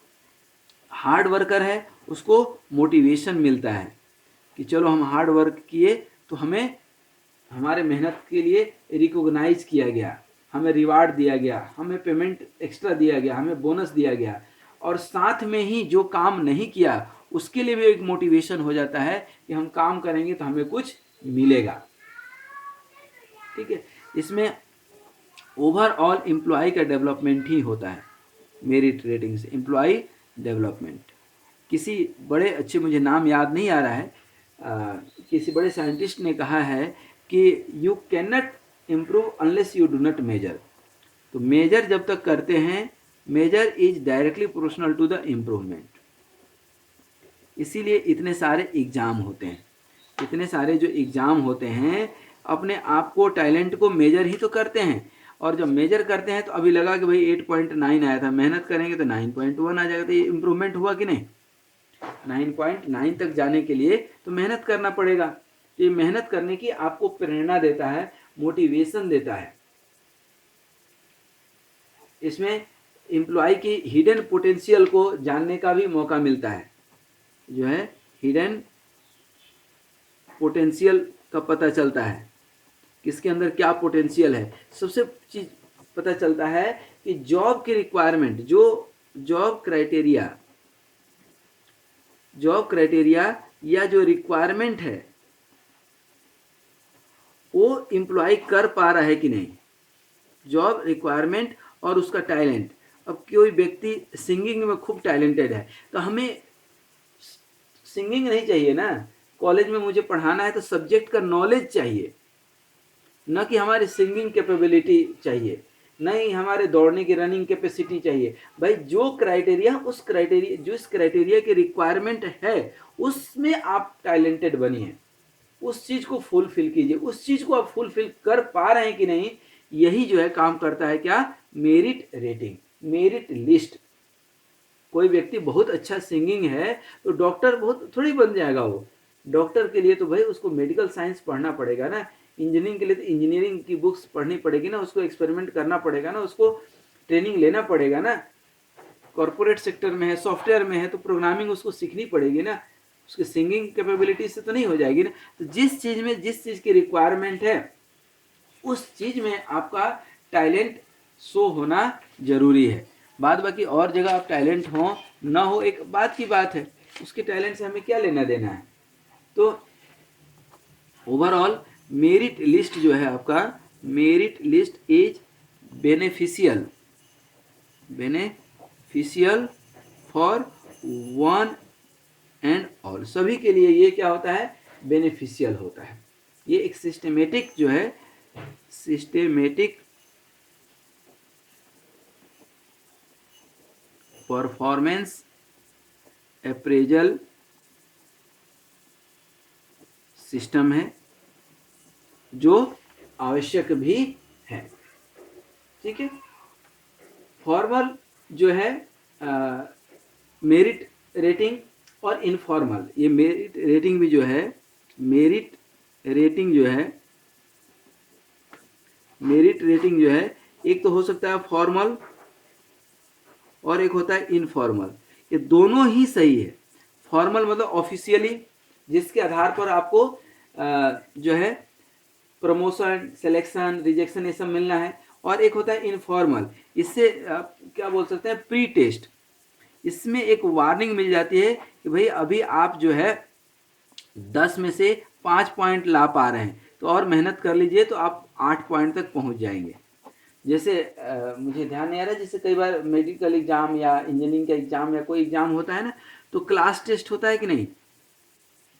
हार्ड वर्कर है उसको मोटिवेशन मिलता है कि चलो हम हार्ड वर्क किए तो हमें हमारे मेहनत के लिए रिकॉग्नाइज किया गया, हमें रिवार्ड दिया गया, हमें पेमेंट एक्स्ट्रा दिया गया, हमें बोनस दिया गया। और साथ में ही जो काम नहीं किया उसके लिए भी एक मोटिवेशन हो जाता है कि हम काम करेंगे तो हमें कुछ मिलेगा। ठीक है, इसमें ओवरऑल एम्प्लॉय का डेवलपमेंट ही होता है मेरिट रेटिंग से। एम्प्लॉय डेवलपमेंट किसी बड़े अच्छे, मुझे नाम याद नहीं आ रहा है, किसी बड़े साइंटिस्ट ने कहा है कि you can not improve unless you do not measure. तो मेजर जब तक करते हैं, measure is directly proportional to the improvement. इसीलिए इतने सारे एग्जाम होते हैं। इतने सारे जो एग्जाम होते हैं अपने आप को, टैलेंट को मेजर ही तो करते हैं। और जब मेजर करते हैं तो अभी लगा कि भाई 8.9 आया था, मेहनत करेंगे तो 9.1 आ जाएगा, तो ये इम्प्रूवमेंट हुआ कि नहीं। 9.9 तक जाने के लिए तो मेहनत करना पड़ेगा। ये मेहनत करने की आपको प्रेरणा देता है, मोटिवेशन देता है। इसमें एम्प्लॉय की हिडन पोटेंशियल को जानने का भी मौका मिलता है। जो है हिडन पोटेंशियल का पता चलता है, किसके अंदर क्या पोटेंशियल है। सबसे चीज पता चलता है कि जॉब की रिक्वायरमेंट, जो जॉब क्राइटेरिया या जो रिक्वायरमेंट है वो एम्प्लॉय कर पा रहा है कि नहीं। जॉब रिक्वायरमेंट और उसका टैलेंट। अब कोई व्यक्ति सिंगिंग में खूब टैलेंटेड है तो हमें सिंगिंग नहीं चाहिए ना, कॉलेज में मुझे पढ़ाना है तो सब्जेक्ट का नॉलेज चाहिए, न कि हमारी सिंगिंग कैपेबिलिटी चाहिए, नहीं हमारे दौड़ने की रनिंग कैपेसिटी चाहिए। भाई जो क्राइटेरिया, उस क्राइटेरिया, जिस क्राइटेरिया की रिक्वायरमेंट है उसमें आप टैलेंटेड बनिए। उस चीज को फुलफिल कीजिए, उस चीज को आप फुलफिल कर पा रहे हैं कि नहीं, यही जो है काम करता है क्या, मेरिट रेटिंग, मेरिट लिस्ट। कोई व्यक्ति बहुत अच्छा सिंगिंग है तो डॉक्टर बहुत थोड़ी बन जाएगा वो, डॉक्टर के लिए तो भाई उसको मेडिकल साइंस पढ़ना पड़ेगा ना, इंजीनियरिंग के लिए तो इंजीनियरिंग की बुक्स पढ़नी पड़ेगी ना, उसको एक्सपेरिमेंट करना पड़ेगा ना, उसको ट्रेनिंग लेना पड़ेगा ना। कॉर्पोरेट सेक्टर में है, सॉफ्टवेयर में है, तो प्रोग्रामिंग उसको सीखनी पड़ेगी ना, उसकी सिंगिंग कैपेबिलिटी से तो नहीं हो जाएगी ना। तो जिस चीज़ की रिक्वायरमेंट है उस चीज़ में आपका टैलेंट शो होना जरूरी है। बाद बाकी और जगह आप टैलेंट हो ना हो एक बात की बात है, उसके टैलेंट से हमें क्या लेना देना है। तो ओवरऑल मेरिट लिस्ट जो है आपका, merit list is beneficial, beneficial for one and all, सभी के लिए ये क्या होता है, बेनिफिशियल होता है। ये एक सिस्टमेटिक जो है, सिस्टमेटिक परफॉर्मेंस अप्रेजल सिस्टम है जो आवश्यक भी है। ठीक है, फॉर्मल जो है मेरिट रेटिंग और इनफॉर्मल, ये मेरिट रेटिंग भी जो है, मेरिट रेटिंग जो है, मेरिट रेटिंग जो है एक तो हो सकता है फॉर्मल और एक होता है इनफॉर्मल। ये दोनों ही सही है। फॉर्मल मतलब ऑफिशियली, जिसके आधार पर आपको जो है प्रमोशन, सिलेक्शन, रिजेक्शन ये सब मिलना है। और एक होता है इनफॉर्मल, इससे आप क्या बोल सकते हैं, प्री टेस्ट। इसमें एक वार्निंग मिल जाती है कि भाई अभी आप जो है 10 में से 5 पॉइंट ला पा रहे हैं, तो और मेहनत कर लीजिए तो आप 8 पॉइंट तक पहुंच जाएंगे। जैसे मुझे ध्यान नहीं आ रहा, जैसे कई बार मेडिकल एग्जाम या इंजीनियरिंग का एग्जाम या कोई एग्जाम होता है ना, तो क्लास टेस्ट होता है कि नहीं,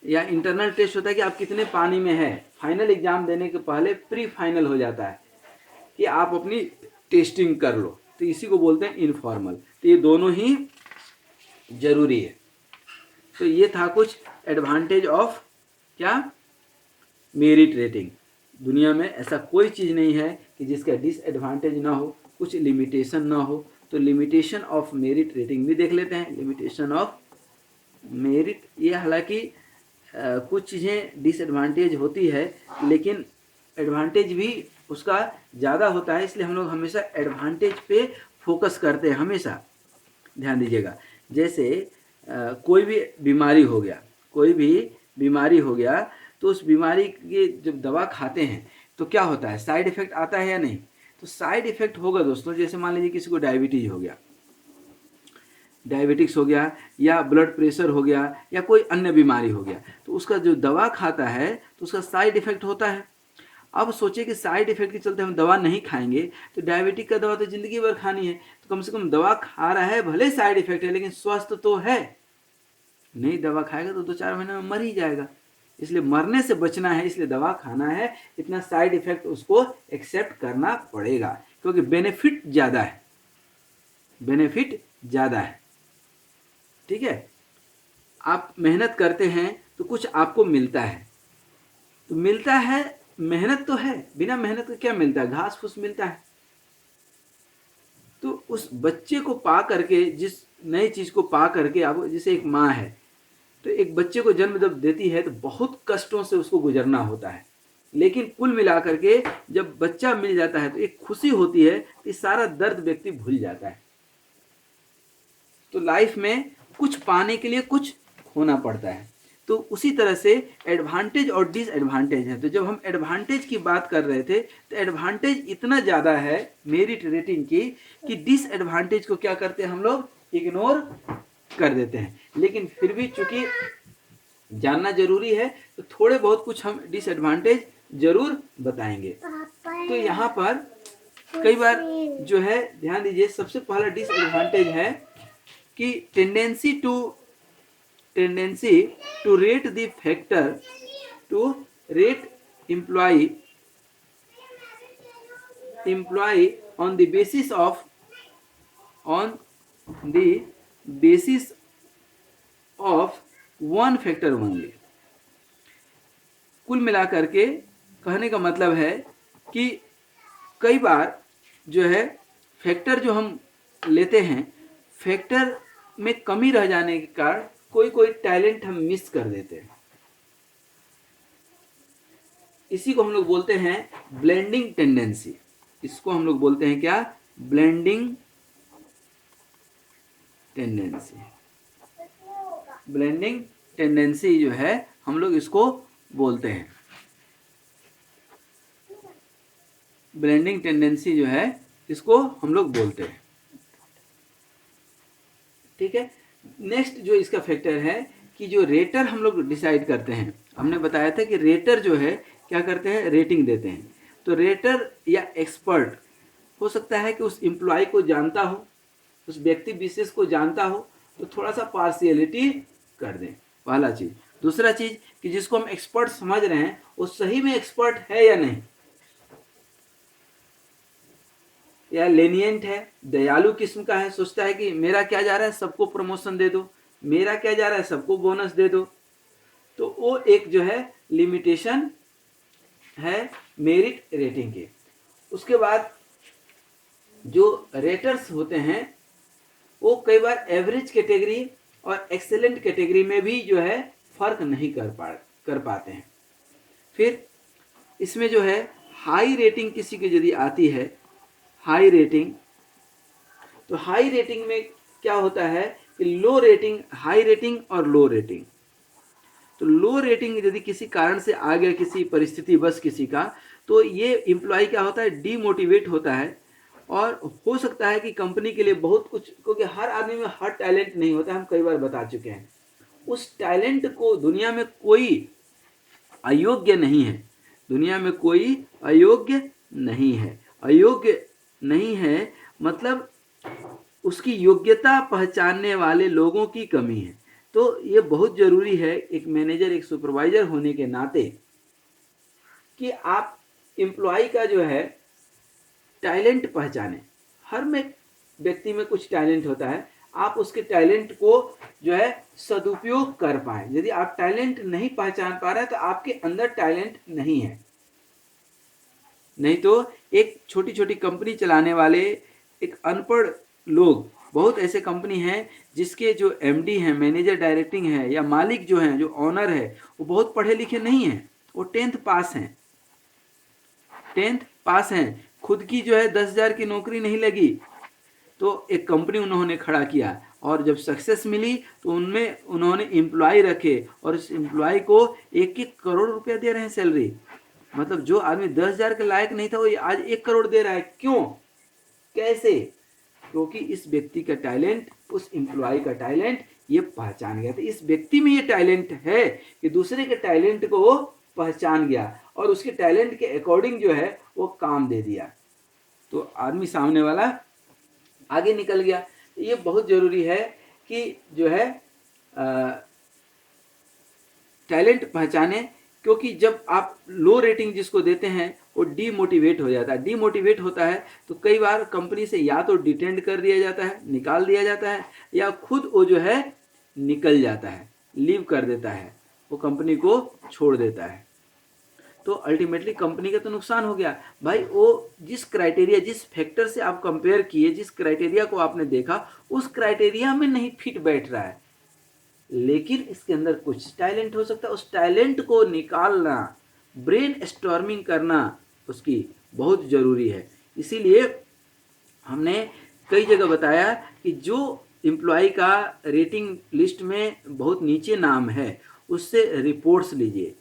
या इंटरनल टेस्ट होता है कि आप कितने पानी में है। फाइनल एग्जाम देने के पहले प्री फाइनल हो जाता है कि आप अपनी टेस्टिंग कर लो, तो इसी को बोलते हैं इनफॉर्मल। तो ये दोनों ही जरूरी है। तो ये था कुछ एडवांटेज ऑफ क्या, मेरिट रेटिंग। दुनिया में ऐसा कोई चीज़ नहीं है कि जिसका डिसएडवांटेज ना हो, कुछ लिमिटेशन ना हो। तो लिमिटेशन ऑफ मेरिट रेटिंग भी देख लेते हैं। लिमिटेशन ऑफ मेरिट, ये हालांकि कुछ चीज़ें डिसएडवांटेज होती है, लेकिन एडवांटेज भी उसका ज़्यादा होता है, इसलिए हम लोग हमेशा एडवांटेज पे फोकस करते हैं। हमेशा ध्यान दीजिएगा, जैसे कोई भी बीमारी हो गया, कोई भी बीमारी हो गया, तो उस बीमारी की जब दवा खाते हैं तो क्या होता है, साइड इफेक्ट आता है या नहीं। तो साइड इफेक्ट होगा दोस्तों, जैसे मान लीजिए किसी को डायबिटीज हो गया, डायबिटिक्स हो गया, या ब्लड प्रेशर हो गया, या कोई अन्य बीमारी हो गया, तो उसका जो दवा खाता है तो उसका साइड इफेक्ट होता है। अब सोचिए कि साइड इफेक्ट के चलते हम दवा नहीं खाएंगे, तो डायबिटिक का दवा तो जिंदगी भर खानी है, तो कम से कम दवा खा रहा है, भले साइड इफेक्ट है लेकिन स्वस्थ तो है। नहीं दवा खाएगा तो 2-4 महीने में मर ही जाएगा। इसलिए मरने से बचना है, इसलिए दवा खाना है, इतना साइड इफेक्ट उसको एक्सेप्ट करना पड़ेगा, क्योंकि बेनिफिट ज़्यादा है, बेनिफिट ज़्यादा है। ठीक है, आप मेहनत करते हैं तो कुछ आपको मिलता है, तो मिलता है, मेहनत तो है, बिना मेहनत के क्या मिलता है, घास फूस मिलता है। तो उस बच्चे को पा करके, जिस नई चीज़ को पा करके, आप जैसे एक माँ है, तो एक बच्चे को जन्म जब देती है तो बहुत कष्टों से उसको गुजरना होता है, लेकिन कुल मिलाकर के जब बच्चा मिल जाता है तो एक खुशी होती है, तो सारा दर्द व्यक्ति भूल जाता है। तो लाइफ में कुछ पाने के लिए कुछ खोना पड़ता है। तो उसी तरह से एडवांटेज और डिसएडवांटेज है। तो जब हम एडवांटेज की बात कर रहे थे, तो एडवांटेज इतना ज़्यादा है मेरिट रेटिंग की कि डिसएडवांटेज को क्या करते हैं हम लोग, इग्नोर कर देते हैं। लेकिन फिर भी चूंकि जानना जरूरी है, तो थोड़े बहुत कुछ हम डिसएडवांटेज जरूर बताएंगे। तो यहाँ पर कई बार जो है, ध्यान दीजिए, सबसे पहला डिसएडवांटेज है कि tendency to rate the factor, to rate employ on the basis of one factor only. कुल मिला करके कहने का मतलब है कि कई बार जो है फैक्टर जो हम लेते हैं, फैक्टर में कमी रह जाने के कारण कोई कोई टैलेंट हम मिस कर देते हैं। इसी को हम लोग बोलते हैं ब्लेंडिंग टेंडेंसी। इसको हम लोग बोलते हैं क्या? Blending tendency. ब्लेंडिंग टेंडेंसी जो है हम लोग इसको बोलते हैं। ब्लेंडिंग टेंडेंसी जो है इसको हम लोग बोलते हैं। ठीक है। नेक्स्ट जो इसका फैक्टर है कि जो रेटर हम लोग डिसाइड करते हैं, हमने बताया था कि रेटर जो है क्या करते हैं? रेटिंग देते हैं। तो रेटर या एक्सपर्ट हो सकता है कि उस एम्प्लॉय को जानता हो, उस व्यक्ति विशेष को जानता हो, तो थोड़ा सा पार्शियलिटी कर दें, पहला चीज। दूसरा चीज कि जिसको हम एक्सपर्ट समझ रहे हैं वो सही में एक्सपर्ट है या नहीं, या लेनियंट है, दयालु किस्म का है, सोचता है कि मेरा क्या जा रहा है सबको प्रमोशन दे दो, मेरा क्या जा रहा है सबको बोनस दे दो। तो वो एक जो है लिमिटेशन है मेरिट रेटिंग के। उसके बाद जो रेटर्स होते हैं वो कई बार एवरेज कैटेगरी और एक्सेलेंट कैटेगरी में भी जो है फर्क नहीं कर पाते हैं। फिर इसमें जो है हाई रेटिंग किसी की यदि आती है, हाई रेटिंग, तो हाई रेटिंग में क्या होता है कि लो रेटिंग, हाई रेटिंग और लो रेटिंग। तो लो रेटिंग यदि किसी कारण से आ गया, किसी परिस्थिति बस किसी का, तो ये एम्प्लॉय क्या होता है? डीमोटिवेट होता है। और हो सकता है कि कंपनी के लिए बहुत कुछ, क्योंकि हर आदमी में हर टैलेंट नहीं होता, हम कई बार बता चुके हैं। उस टैलेंट को दुनिया में कोई अयोग्य नहीं है, दुनिया में कोई अयोग्य नहीं है। अयोग्य नहीं है मतलब उसकी योग्यता पहचानने वाले लोगों की कमी है। तो ये बहुत जरूरी है एक मैनेजर, एक सुपरवाइजर होने के नाते कि आप एम्प्लॉय का जो है टैलेंट पहचाने। हर में व्यक्ति में कुछ टैलेंट होता है, आप उसके टैलेंट को जो है सदुपयोग कर पाए। यदि आप टैलेंट नहीं पहचान पा रहे हैं तो आपके अंदर टैलेंट नहीं है। नहीं तो एक छोटी छोटी कंपनी चलाने वाले एक अनपढ़ लोग, बहुत ऐसे कंपनी हैं जिसके जो एमडी हैं, मैनेजर डायरेक्टिंग है, या मालिक जो हैं, जो ऑनर है, वो बहुत पढ़े लिखे नहीं हैं, वो 10th पास हैं, 10th पास हैं। खुद की जो है 10,000 की नौकरी नहीं लगी, तो एक कंपनी उन्होंने खड़ा किया, और जब सक्सेस मिली तो उनमें उन्होंने एम्प्लॉय रखे, और इस एम्प्लॉय को 1-1 करोड़ रुपया दे रहे हैं सैलरी। मतलब जो आदमी 10,000 के लायक नहीं था वो आज 1 करोड़ दे रहा है। क्यों? कैसे? क्योंकि इस व्यक्ति का टैलेंट, उस एम्प्लॉय का टैलेंट ये पहचान गया था। इस व्यक्ति में ये टैलेंट है कि दूसरे के टैलेंट को वो पहचान गया और उसके टैलेंट के अकॉर्डिंग जो है वो काम दे दिया, तो आदमी सामने वाला आगे निकल गया। ये बहुत जरूरी है कि जो है टैलेंट पहचाने, क्योंकि जब आप लो रेटिंग जिसको देते हैं वो डीमोटिवेट हो जाता है। डीमोटिवेट होता है तो कई बार कंपनी से या तो डिटेंड कर दिया जाता है, निकाल दिया जाता है, या खुद वो जो है निकल जाता है, लीव कर देता है, वो कंपनी को छोड़ देता है। तो अल्टीमेटली कंपनी का तो नुकसान हो गया। भाई वो जिस क्राइटेरिया, जिस फैक्टर से आप कंपेयर किए, जिस क्राइटेरिया को आपने देखा, उस क्राइटेरिया में नहीं फिट बैठ रहा है, लेकिन इसके अंदर कुछ टैलेंट हो सकता है। उस टैलेंट को निकालना, ब्रेन स्टॉर्मिंग करना उसकी बहुत ज़रूरी है। इसीलिए हमने कई जगह बताया कि जो एम्प्लॉय का रेटिंग लिस्ट में बहुत नीचे नाम है उससे रिपोर्ट्स लीजिए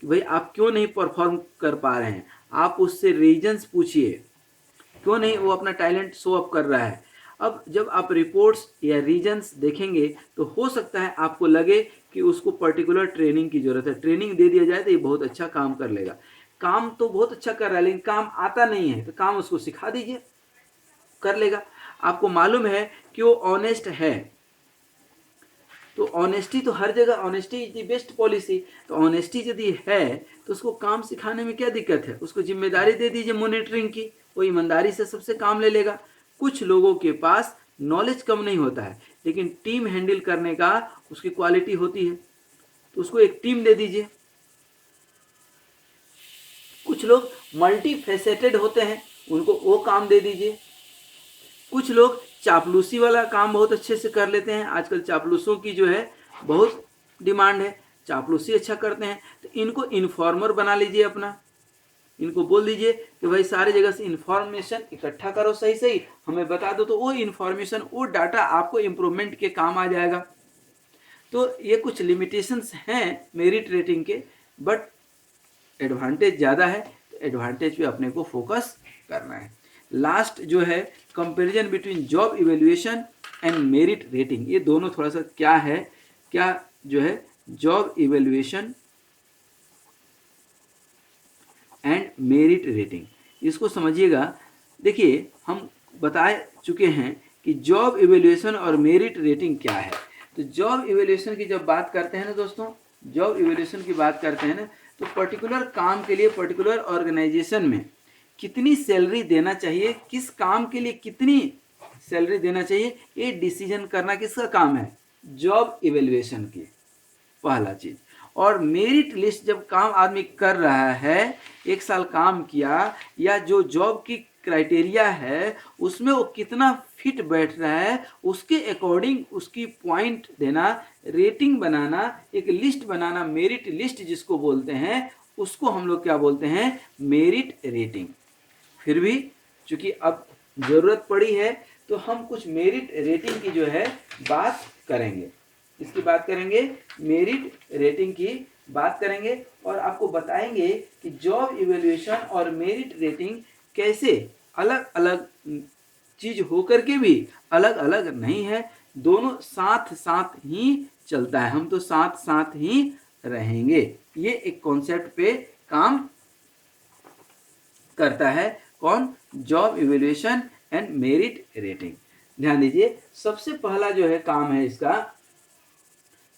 कि भाई आप क्यों नहीं परफॉर्म कर पा रहे हैं। आप उससे रीजंस पूछिए, क्यों नहीं वो अपना टैलेंट शो अप कर रहा है। अब जब आप रिपोर्ट्स या रीजंस देखेंगे तो हो सकता है आपको लगे कि उसको पर्टिकुलर ट्रेनिंग की ज़रूरत है, ट्रेनिंग दे दिया जाए तो ये बहुत अच्छा काम कर लेगा। काम तो बहुत अच्छा कर रहा है लेकिन काम आता नहीं है, तो काम उसको सिखा दीजिए, कर लेगा। आपको मालूम है कि वो ऑनेस्ट है, तो ऑनेस्टी तो हर जगह, honesty is the best policy. तो ऑनेस्टी यदि है तो उसको काम सिखाने में क्या दिक्कत है? उसको जिम्मेदारी दे दीजिए मॉनिटरिंग की, वो ईमानदारी से सबसे काम ले लेगा। कुछ लोगों के पास नॉलेज कम नहीं होता है लेकिन टीम हैंडल करने का उसकी क्वालिटी होती है, तो उसको एक टीम दे दीजिए, कुछ लोग मल्टी फेसेटेड होते हैं, उनको वो काम दे दीजिए। कुछ लोग चापलूसी वाला काम बहुत अच्छे से कर लेते हैं, आजकल चापलूसों की जो है बहुत डिमांड है, चापलूसी अच्छा करते हैं, तो इनको इन्फॉर्मर बना लीजिए अपना। इनको बोल दीजिए कि भाई सारी जगह से इन्फॉर्मेशन इकट्ठा करो, सही सही हमें बता दो, तो वो इन्फॉर्मेशन, वो डाटा आपको इम्प्रूवमेंट के काम आ जाएगा। तो ये कुछ लिमिटेशंस हैं मेरिट रेटिंग के, बट एडवांटेज ज़्यादा है, तो एडवांटेज पे अपने को फोकस करना है। लास्ट जो है comparison between job evaluation and merit rating, ये दोनों थोड़ा सा क्या है, क्या जो है job evaluation and merit rating, इसको समझिएगा। देखिए हम बता चुके हैं कि जॉब इवेल्युएशन और मेरिट रेटिंग क्या है। तो जॉब इवेल्युएशन की जब बात करते हैं ना दोस्तों, जॉब इवेल्युएशन की बात करते हैं ना, तो पर्टिकुलर काम के लिए पर्टिकुलर ऑर्गेनाइजेशन में कितनी सैलरी देना चाहिए, किस काम के लिए कितनी सैलरी देना चाहिए, ये डिसीजन करना किसका काम है, जॉब इवेल्युएशन की, पहला चीज। और मेरिट लिस्ट जब काम आदमी कर रहा है, एक साल काम किया, या जो जॉब की क्राइटेरिया है उसमें वो कितना फिट बैठ रहा है, उसके अकॉर्डिंग उसकी पॉइंट देना, रेटिंग बनाना, एक लिस्ट बनाना, मेरिट लिस्ट जिसको बोलते हैं, उसको हम लोग क्या बोलते हैं, मेरिट रेटिंग। फिर भी चूंकि अब जरूरत पड़ी है तो हम कुछ मेरिट रेटिंग की जो है बात करेंगे, इसकी बात करेंगे, मेरिट रेटिंग की बात करेंगे, और आपको बताएंगे कि जॉब इवैल्यूएशन और मेरिट रेटिंग कैसे अलग अलग चीज होकर के भी अलग अलग नहीं है, दोनों साथ साथ ही चलता है, हम तो साथ साथ ही रहेंगे। ये एक कॉन्सेप्ट पे काम करता है, कौन, job evaluation and merit rating. ध्यान दीजिए, सबसे पहला जो है काम है, इसका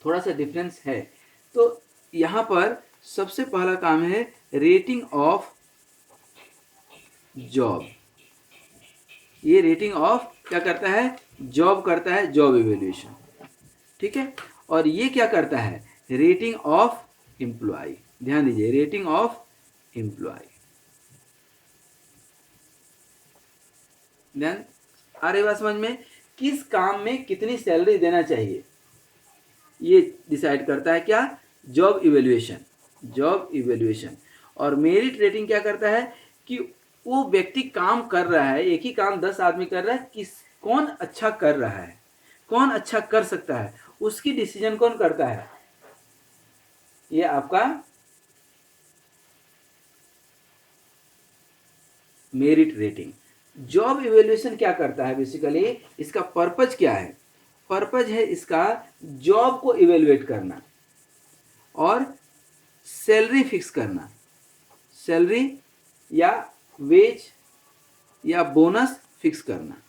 थोड़ा सा डिफरेंस है। तो यहां पर सबसे पहला काम है रेटिंग ऑफ जॉब। ये रेटिंग ऑफ क्या करता है, जॉब करता है, जॉब इवैल्यूएशन, ठीक है। और ये क्या करता है, रेटिंग ऑफ एम्प्लॉय। ध्यान दीजिए, रेटिंग ऑफ एम्प्लॉय। ध्यान आ रही बात समझ में, किस काम में कितनी सैलरी देना चाहिए, ये डिसाइड करता है क्या, जॉब इवैल्यूएशन, जॉब इवैल्यूएशन। और मेरिट रेटिंग क्या करता है कि वो व्यक्ति काम कर रहा है, एक ही काम 10 आदमी कर रहा है, किस कौन अच्छा कर रहा है, कौन अच्छा कर सकता है, उसकी डिसीजन कौन करता है, ये आपका मेरिट रेटिंग। जॉब इवैल्यूएशन क्या करता है, बेसिकली इसका पर्पज क्या है, पर्पज है इसका जॉब को इवेलुएट करना और सैलरी फिक्स करना, सैलरी या वेज या बोनस फिक्स करना।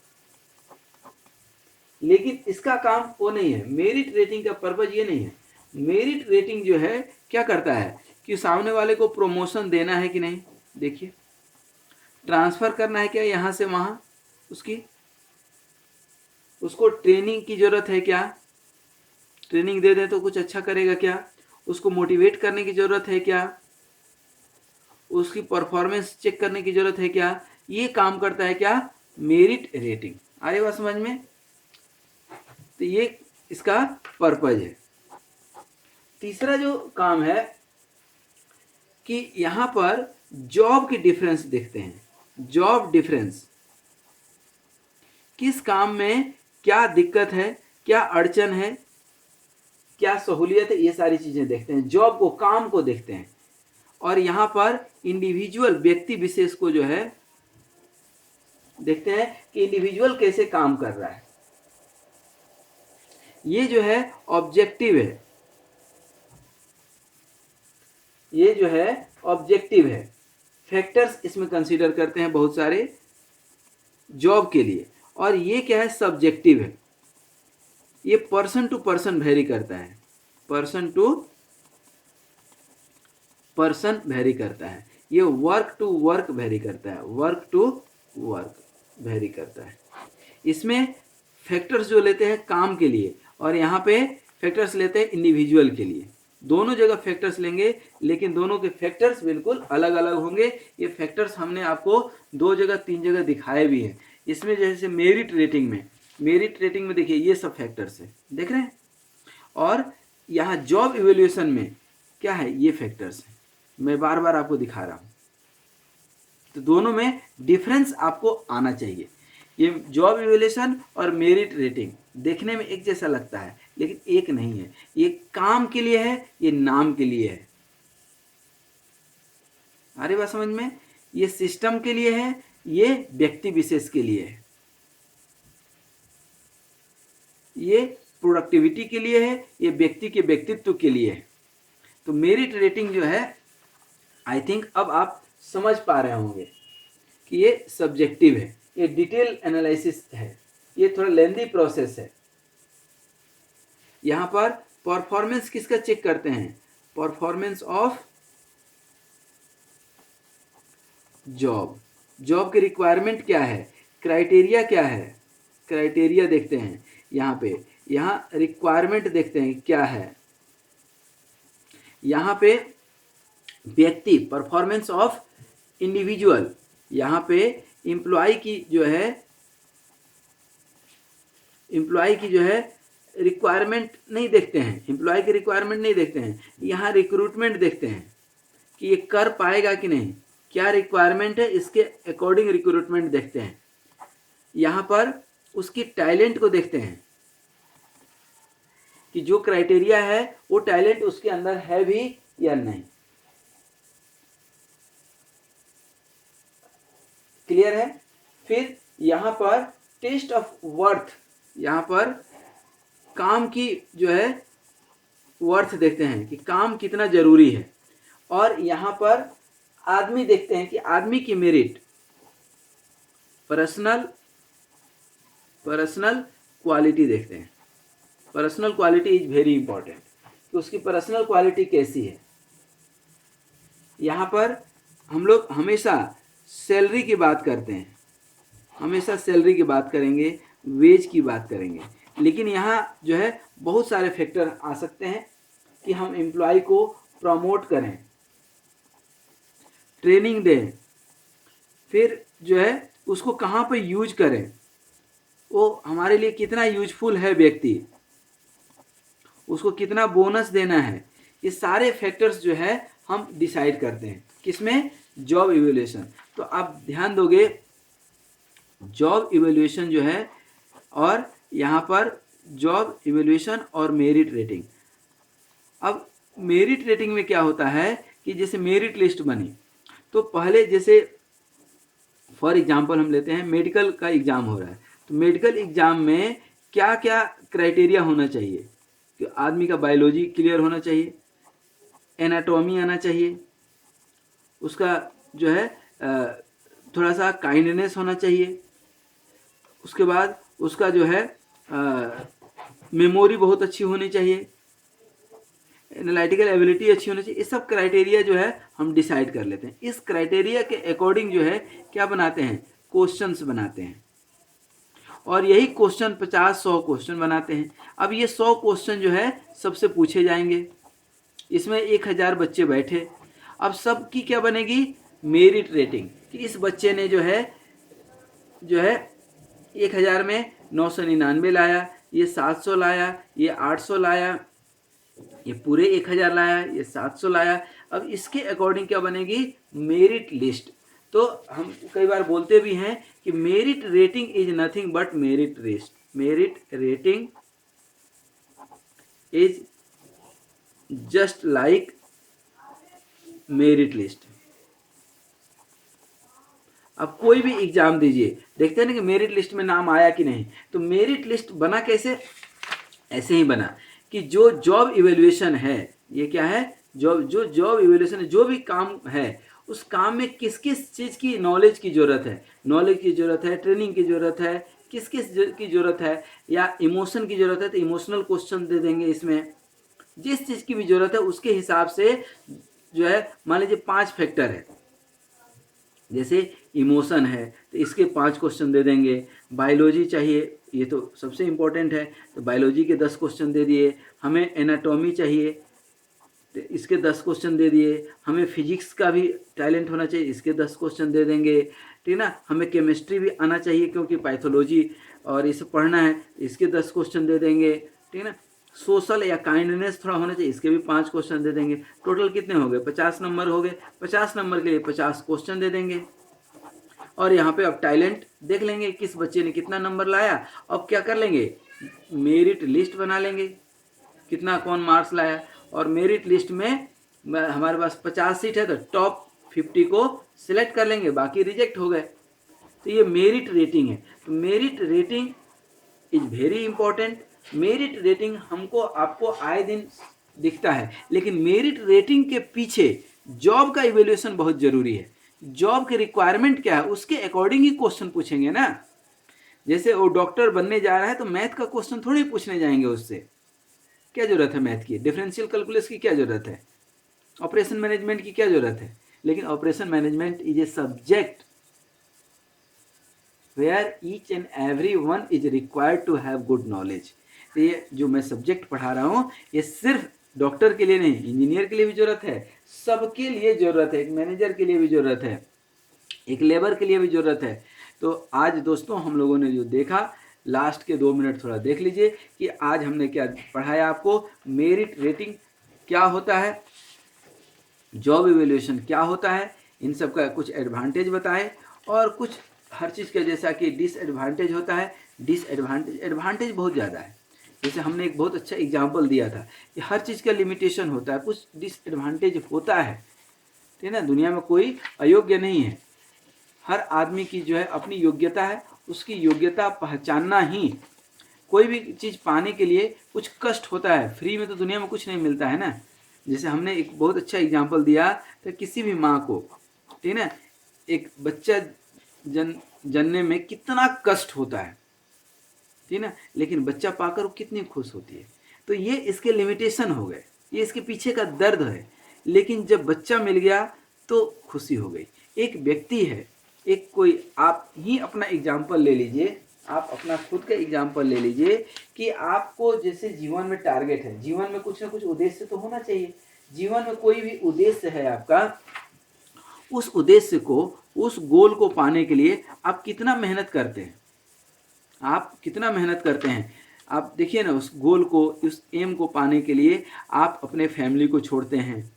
लेकिन इसका काम वो नहीं है, मेरिट रेटिंग का पर्पज ये नहीं है। मेरिट रेटिंग जो है क्या करता है कि सामने वाले को प्रमोशन देना है कि नहीं, देखिए ट्रांसफर करना है क्या यहाँ से वहाँ, उसको ट्रेनिंग की जरूरत है क्या, ट्रेनिंग दे दें तो कुछ अच्छा करेगा क्या, उसको मोटिवेट करने की जरूरत है क्या, उसकी परफॉर्मेंस चेक करने की जरूरत है क्या, ये काम करता है क्या, मेरिट रेटिंग। आ रही बात समझ में, तो ये इसका पर्पज है। तीसरा जो काम है कि यहां पर जॉब की डिफरेंस देखते हैं, जॉब डिफरेंस, किस काम में क्या दिक्कत है, क्या अड़चन है, क्या सहूलियत है, ये सारी चीजें देखते हैं, जॉब को, काम को देखते हैं। और यहां पर इंडिविजुअल, व्यक्ति विशेष को जो है देखते हैं कि इंडिविजुअल कैसे काम कर रहा है, ये जो है ऑब्जेक्टिव है, ये जो है ऑब्जेक्टिव है। फैक्टर्स इसमें कंसीडर करते हैं बहुत सारे जॉब के लिए, और ये क्या है, सब्जेक्टिव है, ये पर्सन टू पर्सन वेरी करता है, पर्सन टू पर्सन वेरी करता है, ये वर्क टू वर्क वेरी करता है, वर्क टू वर्क वेरी करता है। इसमें फैक्टर्स जो लेते हैं काम के लिए, और यहाँ पे फैक्टर्स लेते हैं इंडिविजुअल के लिए, दोनों जगह फैक्टर्स लेंगे, लेकिन दोनों के फैक्टर्स बिल्कुल अलग अलग होंगे। ये फैक्टर्स हमने आपको 2 जगह 3 जगह दिखाए भी हैं। इसमें जैसे मेरिट रेटिंग में देखिए ये सब फैक्टर्स है, देख रहे हैं। और यहाँ जॉब इवेल्यूएशन में क्या है, ये फैक्टर्स हैं, मैं बार बार आपको दिखा रहा हूँ। तो दोनों में डिफरेंस आपको आना चाहिए। ये जॉब इवेल्यूएशन और मेरिट रेटिंग देखने में एक जैसा लगता है, लेकिन एक नहीं है। ये काम के लिए है, ये नाम के लिए है। आ रही बात समझ में? ये सिस्टम के लिए है, ये व्यक्ति विशेष के लिए है। ये प्रोडक्टिविटी के लिए है, ये व्यक्ति के व्यक्तित्व के लिए है। तो मेरिट रेटिंग जो है, आई थिंक अब आप समझ पा रहे होंगे कि ये सब्जेक्टिव है, ये डिटेल एनालिसिस है, ये थोड़ा लेंदी प्रोसेस है। यहाँ पर परफॉर्मेंस किसका चेक करते हैं? परफॉर्मेंस ऑफ जॉब के रिक्वायरमेंट क्या है, क्राइटेरिया क्या है, क्राइटेरिया देखते हैं। यहाँ रिक्वायरमेंट देखते हैं क्या है। यहाँ पे व्यक्ति, परफॉर्मेंस ऑफ इंडिविजुअल, यहाँ पे एम्प्लॉय की जो है रिक्वायरमेंट नहीं देखते हैं, एम्प्लॉय की रिक्वायरमेंट नहीं देखते हैं। यहाँ रिक्रूटमेंट देखते हैं कि ये कर पाएगा कि नहीं, क्या रिक्वायरमेंट है, इसके अकॉर्डिंग रिक्रूटमेंट देखते हैं। यहाँ पर उसकी टैलेंट को देखते हैं कि जो क्राइटेरिया है वो टैलेंट उसके अंदर है भी या नहीं। क्लियर है? फिर यहाँ पर टेस्ट ऑफ वर्थ, यहाँ पर काम की जो है वर्थ देखते हैं कि काम कितना जरूरी है। और यहाँ पर आदमी देखते हैं कि आदमी की मेरिट, पर्सनल क्वालिटी देखते हैं। Personal quality is very important, कि उसकी पर्सनल क्वालिटी कैसी है। यहाँ पर हम लोग हमेशा सैलरी की बात करते हैं, हमेशा सैलरी की बात करेंगे, वेज की बात करेंगे, लेकिन यहाँ जो है बहुत सारे फैक्टर आ सकते हैं कि हम एम्प्लॉय को प्रमोट करें, ट्रेनिंग दें, फिर जो है उसको कहाँ पर यूज करें, वो हमारे लिए कितना यूजफुल है व्यक्ति, उसको कितना बोनस देना है। ये सारे फैक्टर्स जो है हम डिसाइड करते हैं किसमें, जॉब इवैल्यूएशन। तो आप ध्यान दोगे, जॉब इवैल्यूएशन जो है, और यहाँ पर जॉब इवैल्यूएशन और मेरिट रेटिंग। अब मेरिट रेटिंग में क्या होता है कि जैसे मेरिट लिस्ट बनी, तो पहले जैसे फॉर एग्जांपल हम लेते हैं मेडिकल का एग्ज़ाम हो रहा है, तो मेडिकल एग्ज़ाम में क्या क्या क्राइटेरिया होना चाहिए कि आदमी का बायोलॉजी क्लियर होना चाहिए, एनाटॉमी आना चाहिए, उसका जो है थोड़ा सा काइंडनेस होना चाहिए, उसके बाद उसका जो है मेमोरी बहुत अच्छी होनी चाहिए, एनालिटिकल एबिलिटी अच्छी होनी चाहिए। ये सब क्राइटेरिया जो है हम डिसाइड कर लेते हैं। इस क्राइटेरिया के अकॉर्डिंग जो है क्या बनाते हैं, क्वेश्चंस बनाते हैं, और यही क्वेश्चन 50-100 क्वेश्चन बनाते हैं। अब ये 100 क्वेश्चन जो है सबसे पूछे जाएंगे, इसमें 1000 बच्चे बैठे, अब सबकी क्या बनेगी, मेरिट रेटिंग, कि इस बच्चे ने जो है 1000 में 999 लाया, ये 700 लाया, ये 800 लाया, ये पूरे 1000 लाया, ये 700 लाया। अब इसके अकॉर्डिंग क्या बनेगी, मेरिट लिस्ट। तो हम कई बार बोलते भी हैं कि merit rating is nothing but merit list, merit rating is just like merit list. अब कोई भी एग्जाम दीजिए, देखते हैं ना कि मेरिट लिस्ट में नाम आया कि नहीं। तो मेरिट लिस्ट बना कैसे, ऐसे ही बना कि जो जॉब इवैल्यूएशन है, ये क्या है, जो जॉब इवैल्यूएशन है, जो भी काम है उस काम में किस किस चीज़ की नॉलेज की ज़रूरत है, नॉलेज की ज़रूरत है, ट्रेनिंग की ज़रूरत है, किस किस की ज़रूरत है, या इमोशन की ज़रूरत है तो इमोशनल क्वेश्चन दे देंगे। इसमें जिस चीज़ की भी ज़रूरत है उसके हिसाब से जो है, मान लीजिए 5 फैक्टर है, जैसे इमोशन है तो इसके 5 क्वेश्चन दे देंगे, बायोलॉजी चाहिए, ये तो सबसे इम्पोर्टेंट है, तो बायोलॉजी के 10 क्वेश्चन दे दिए, हमें एनाटॉमी चाहिए तो इसके 10 क्वेश्चन दे दिए। हमें फिजिक्स का भी टैलेंट होना चाहिए, इसके 10 क्वेश्चन दे देंगे, ठीक है ना। हमें केमिस्ट्री भी आना चाहिए क्योंकि पैथोलॉजी और ये सब पढ़ना है, इसके 10 क्वेश्चन दे देंगे, ठीक है ना। सोशल या काइंडनेस थोड़ा होना चाहिए, इसके भी 5 क्वेश्चन दे देंगे। टोटल कितने हो गए? 50 नंबर हो गए। 50 नंबर के लिए 50 क्वेश्चन दे देंगे। और यहाँ पे अब टैलेंट देख लेंगे किस बच्चे ने कितना नंबर लाया। अब क्या कर लेंगे, मेरिट लिस्ट बना लेंगे, कितना कौन मार्क्स लाया। और मेरिट लिस्ट में हमारे पास 50 सीट है तो टॉप 50 को सिलेक्ट कर लेंगे, बाकी रिजेक्ट हो गए। तो ये मेरिट रेटिंग है। तो merit rating is very important. Merit rating हमको आपको आए दिन दिखता है, लेकिन मेरिट रेटिंग के पीछे जॉब का इवेल्यूएशन बहुत जरूरी है। जॉब के रिक्वायरमेंट क्या है उसके अकॉर्डिंग ही क्वेश्चन पूछेंगे ना। जैसे वो डॉक्टर बनने जा रहा है तो मैथ का क्वेश्चन थोड़ी पूछने जाएंगे उससे, क्या जरूरत है मैथ की, डिफरेंशियल कैलकुलस की क्या जरूरत है, ऑपरेशन मैनेजमेंट की क्या जरूरत है। लेकिन operation management is a subject where each and every one is required to have good knowledge. तो ये जो मैं सब्जेक्ट पढ़ा रहा हूँ ये सिर्फ डॉक्टर के लिए नहीं, इंजीनियर के लिए भी जरूरत है, सबके लिए जरूरत है। एक मैनेजर के लिए भी जरूरत है, एक लेबर के लिए भी जरूरत है। तो आज दोस्तों हम लोगों ने जो देखा, लास्ट के 2 मिनट थोड़ा देख लीजिए कि आज हमने क्या पढ़ाया आपको। मेरिट रेटिंग क्या होता है, जॉब इवेल्यूएशन क्या होता है, इन सब का कुछ एडवांटेज बताए, और कुछ हर चीज़ का जैसा कि डिसएडवांटेज होता है। एडवांटेज बहुत ज़्यादा है। जैसे हमने एक बहुत अच्छा एग्जाम्पल दिया था कि हर चीज़ का लिमिटेशन होता है, कुछ डिसएडवांटेज होता है, ठीक है ना। दुनिया में कोई अयोग्य नहीं है, हर आदमी की जो है अपनी योग्यता है, उसकी योग्यता पहचानना ही। कोई भी चीज़ पाने के लिए कुछ कष्ट होता है, फ्री में तो दुनिया में कुछ नहीं मिलता है ना। जैसे हमने एक बहुत अच्छा एग्जाम्पल दिया तो किसी भी माँ को, ठीक है ना, एक बच्चा जनने में कितना कष्ट होता है, ठीक है ना, लेकिन बच्चा पाकर वो कितनी खुश होती है। तो ये इसके लिमिटेशन हो गए, ये इसके पीछे का दर्द है। लेकिन जब बच्चा मिल गया तो खुशी हो गई। एक व्यक्ति है, एक कोई, आप ही अपना एग्जाम्पल ले लीजिए, आप अपना खुद का एग्जाम्पल ले लीजिए कि आपको जैसे जीवन में टारगेट है, जीवन में कुछ ना कुछ उद्देश्य तो होना चाहिए। जीवन में कोई भी उद्देश्य है आपका, उस उद्देश्य को, उस गोल को पाने के लिए आप कितना मेहनत करते हैं, आप कितना मेहनत करते हैं। आप देखिए ना, उस गोल को, उस एम को पाने के लिए आप अपने फैमिली को छोड़ते हैं,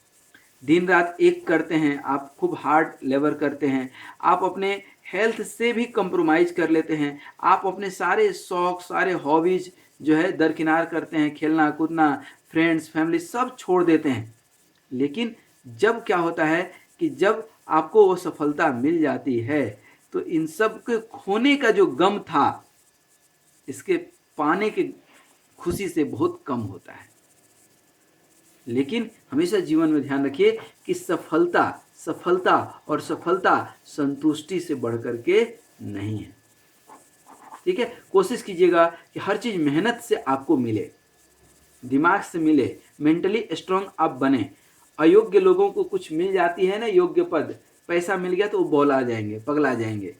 दिन रात एक करते हैं, आप खूब हार्ड लेबर करते हैं, आप अपने हेल्थ से भी कंप्रोमाइज़ कर लेते हैं, आप अपने सारे शौक, सारे हॉबीज़ जो है दरकिनार करते हैं, खेलना कूदना, फ्रेंड्स फैमिली सब छोड़ देते हैं। लेकिन जब क्या होता है कि जब आपको वो सफलता मिल जाती है तो इन सब के खोने का जो गम था, इसके पाने की खुशी से बहुत कम होता है। लेकिन हमेशा जीवन में ध्यान रखिए कि सफलता और सफलता संतुष्टि से बढ़कर के नहीं है, ठीक है। कोशिश कीजिएगा कि हर चीज़ मेहनत से आपको मिले, दिमाग से मिले, मेंटली स्ट्रांग आप बने। अयोग्य लोगों को कुछ मिल जाती है ना योग्य पद, पैसा मिल गया तो वो बौला जाएंगे, पगला जाएंगे,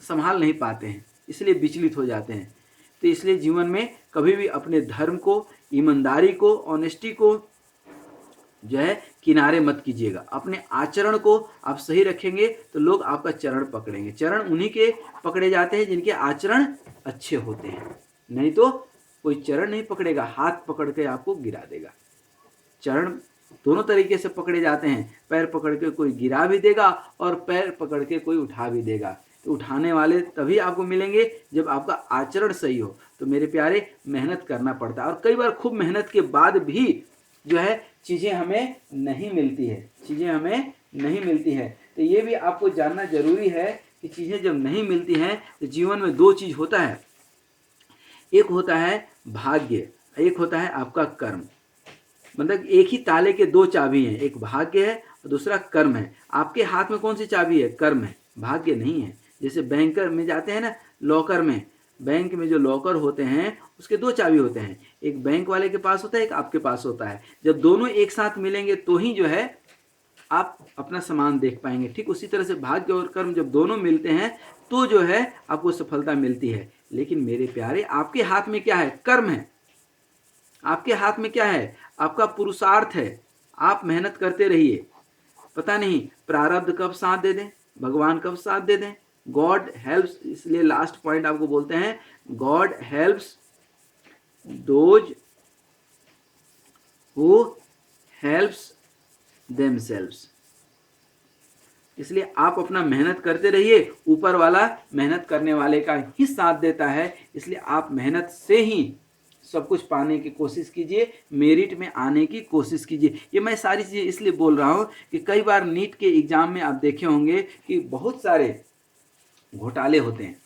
संभाल नहीं पाते हैं, इसलिए विचलित हो जाते हैं। तो इसलिए जीवन में कभी भी अपने धर्म को, ईमानदारी को, ऑनेस्टी को जो है किनारे मत कीजिएगा। अपने आचरण को आप सही रखेंगे तो लोग आपका चरण पकड़ेंगे। चरण उन्हीं के पकड़े जाते हैं जिनके आचरण अच्छे होते हैं, नहीं तो कोई चरण नहीं पकड़ेगा, हाथ पकड़ के आपको गिरा देगा। चरण दोनों तरीके से पकड़े जाते हैं, पैर पकड़ के कोई गिरा भी देगा और पैर पकड़ के कोई उठा भी देगा। तो उठाने वाले तभी आपको मिलेंगे जब आपका आचरण सही हो। तो मेरे प्यारे, मेहनत करना पड़ता है, और कई बार खूब मेहनत के बाद भी जो है चीज़ें हमें नहीं मिलती है, चीज़ें हमें नहीं मिलती है। तो ये भी आपको जानना जरूरी है कि चीज़ें जब नहीं मिलती हैं तो जीवन में 2 चीज़ होता है, एक होता है भाग्य, एक होता है आपका कर्म। मतलब एक ही ताले के 2 चाबी हैं, एक भाग्य है और दूसरा कर्म है। आपके हाथ में कौन सी चाबी है? कर्म है, भाग्य नहीं है। जैसे बैंकर में जाते हैं ना, लॉकर में, बैंक में जो लॉकर होते हैं उसके 2 चाबी होते हैं, एक बैंक वाले के पास होता है, एक आपके पास होता है। जब दोनों एक साथ मिलेंगे तो ही जो है आप अपना सामान देख पाएंगे। ठीक उसी तरह से भाग्य और कर्म जब दोनों मिलते हैं तो जो है आपको सफलता मिलती है। लेकिन मेरे प्यारे, आपके हाथ में क्या है? कर्म है। आपके हाथ में क्या है? आपका पुरुषार्थ है, आप मेहनत करते रहिए, पता नहीं प्रारब्ध कब साथ दे दें, भगवान कब साथ दे दें। गॉड हेल्प्स, इसलिए लास्ट पॉइंट आपको बोलते हैं, God helps those who helps themselves. इसलिए आप अपना मेहनत करते रहिए, ऊपर वाला मेहनत करने वाले का ही साथ देता है। इसलिए आप मेहनत से ही सब कुछ पाने की कोशिश कीजिए, मेरिट में आने की कोशिश कीजिए। ये मैं सारी चीज़ें इसलिए बोल रहा हूँ कि कई बार नीट के एग्ज़ाम में आप देखे होंगे कि बहुत सारे घोटाले होते हैं।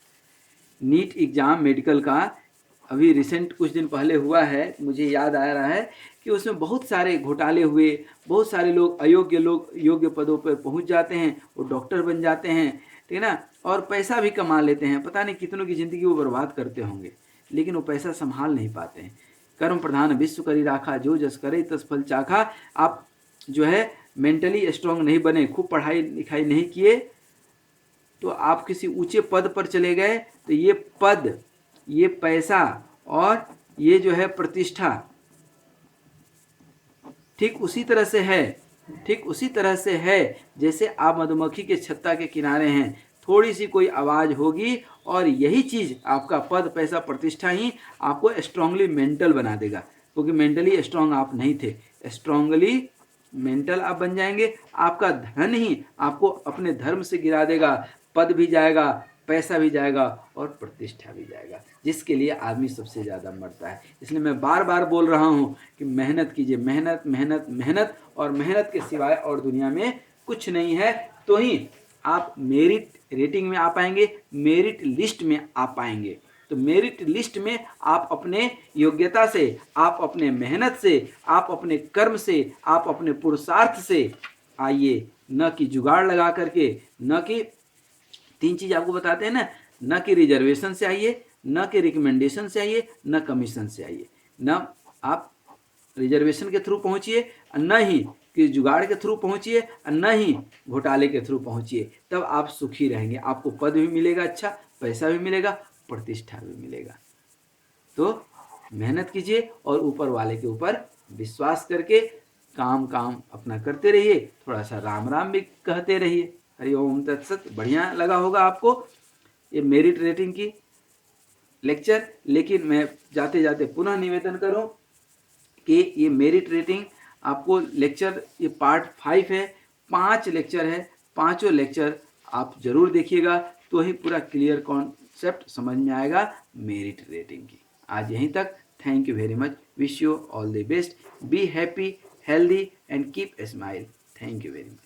नीट एग्ज़ाम मेडिकल का अभी रिसेंट कुछ दिन पहले हुआ है, मुझे याद आ रहा है कि उसमें बहुत सारे घोटाले हुए, बहुत सारे लोग योग्य पदों पर पहुंच जाते हैं, वो डॉक्टर बन जाते हैं, ठीक है ना, और पैसा भी कमा लेते हैं। पता नहीं कितनों की ज़िंदगी वो बर्बाद करते होंगे, लेकिन वो पैसा संभाल नहीं पाते हैं। कर्म प्रधान विश्व करी राखा, जो जस करे तस फल चाखा। आप जो है मेंटली स्ट्रांग नहीं बने, खूब पढ़ाई लिखाई नहीं किए, तो आप किसी ऊंचे पद पर चले गए, तो ये पद, ये पैसा और ये जो है प्रतिष्ठा ठीक उसी तरह से है जैसे आप मधुमक्खी के छत्ता के किनारे हैं, थोड़ी सी कोई आवाज़ होगी और यही चीज़, आपका पद पैसा प्रतिष्ठा ही आपको स्ट्रांगली मेंटल बना देगा, क्योंकि मेंटली स्ट्रांग आप नहीं थे। स्ट्रांगली मेंटल आप बन जाएंगे, आपका धन ही आपको अपने धर्म से गिरा देगा, पद भी जाएगा, पैसा भी जाएगा और प्रतिष्ठा भी जाएगा, जिसके लिए आदमी सबसे ज़्यादा मरता है। इसलिए मैं बार बार बोल रहा हूँ कि मेहनत कीजिए, मेहनत मेहनत मेहनत, और मेहनत के सिवाय और दुनिया में कुछ नहीं है। तो ही आप मेरिट रेटिंग में आ पाएंगे, मेरिट लिस्ट में आ पाएंगे। तो मेरिट लिस्ट में आप अपने योग्यता से, आप अपने मेहनत से, आप अपने कर्म से, आप अपने पुरुषार्थ से आइए, न कि जुगाड़ लगा करके, न कि तीन चीज़ आपको बताते हैं ना, न कि रिजर्वेशन से आइए, न कि रिकमेंडेशन से आइए, न कमीशन से आइए। न आप रिजर्वेशन के थ्रू पहुंचिए, न ही कि जुगाड़ के थ्रू पहुंचिए, न ही घोटाले के थ्रू पहुंचिए, तब आप सुखी रहेंगे। आपको पद भी मिलेगा, अच्छा पैसा भी मिलेगा, प्रतिष्ठा भी मिलेगा। तो मेहनत कीजिए और ऊपर वाले के ऊपर विश्वास करके काम अपना करते रहिए, थोड़ा सा राम राम भी कहते रहिए। हरि ओम तत्सत। बढ़िया लगा होगा आपको ये मेरिट रेटिंग की लेक्चर, लेकिन मैं जाते जाते पुनः निवेदन करूं कि ये मेरिट रेटिंग आपको लेक्चर, ये पार्ट 5 है, 5 लेक्चर है, पांचों लेक्चर आप जरूर देखिएगा, तो ही पूरा क्लियर कॉन्सेप्ट समझ में आएगा मेरिट रेटिंग की। आज यहीं तक। Thank you very much. Wish you all the best. Be happy, healthy and keep a smile. Thank you very much.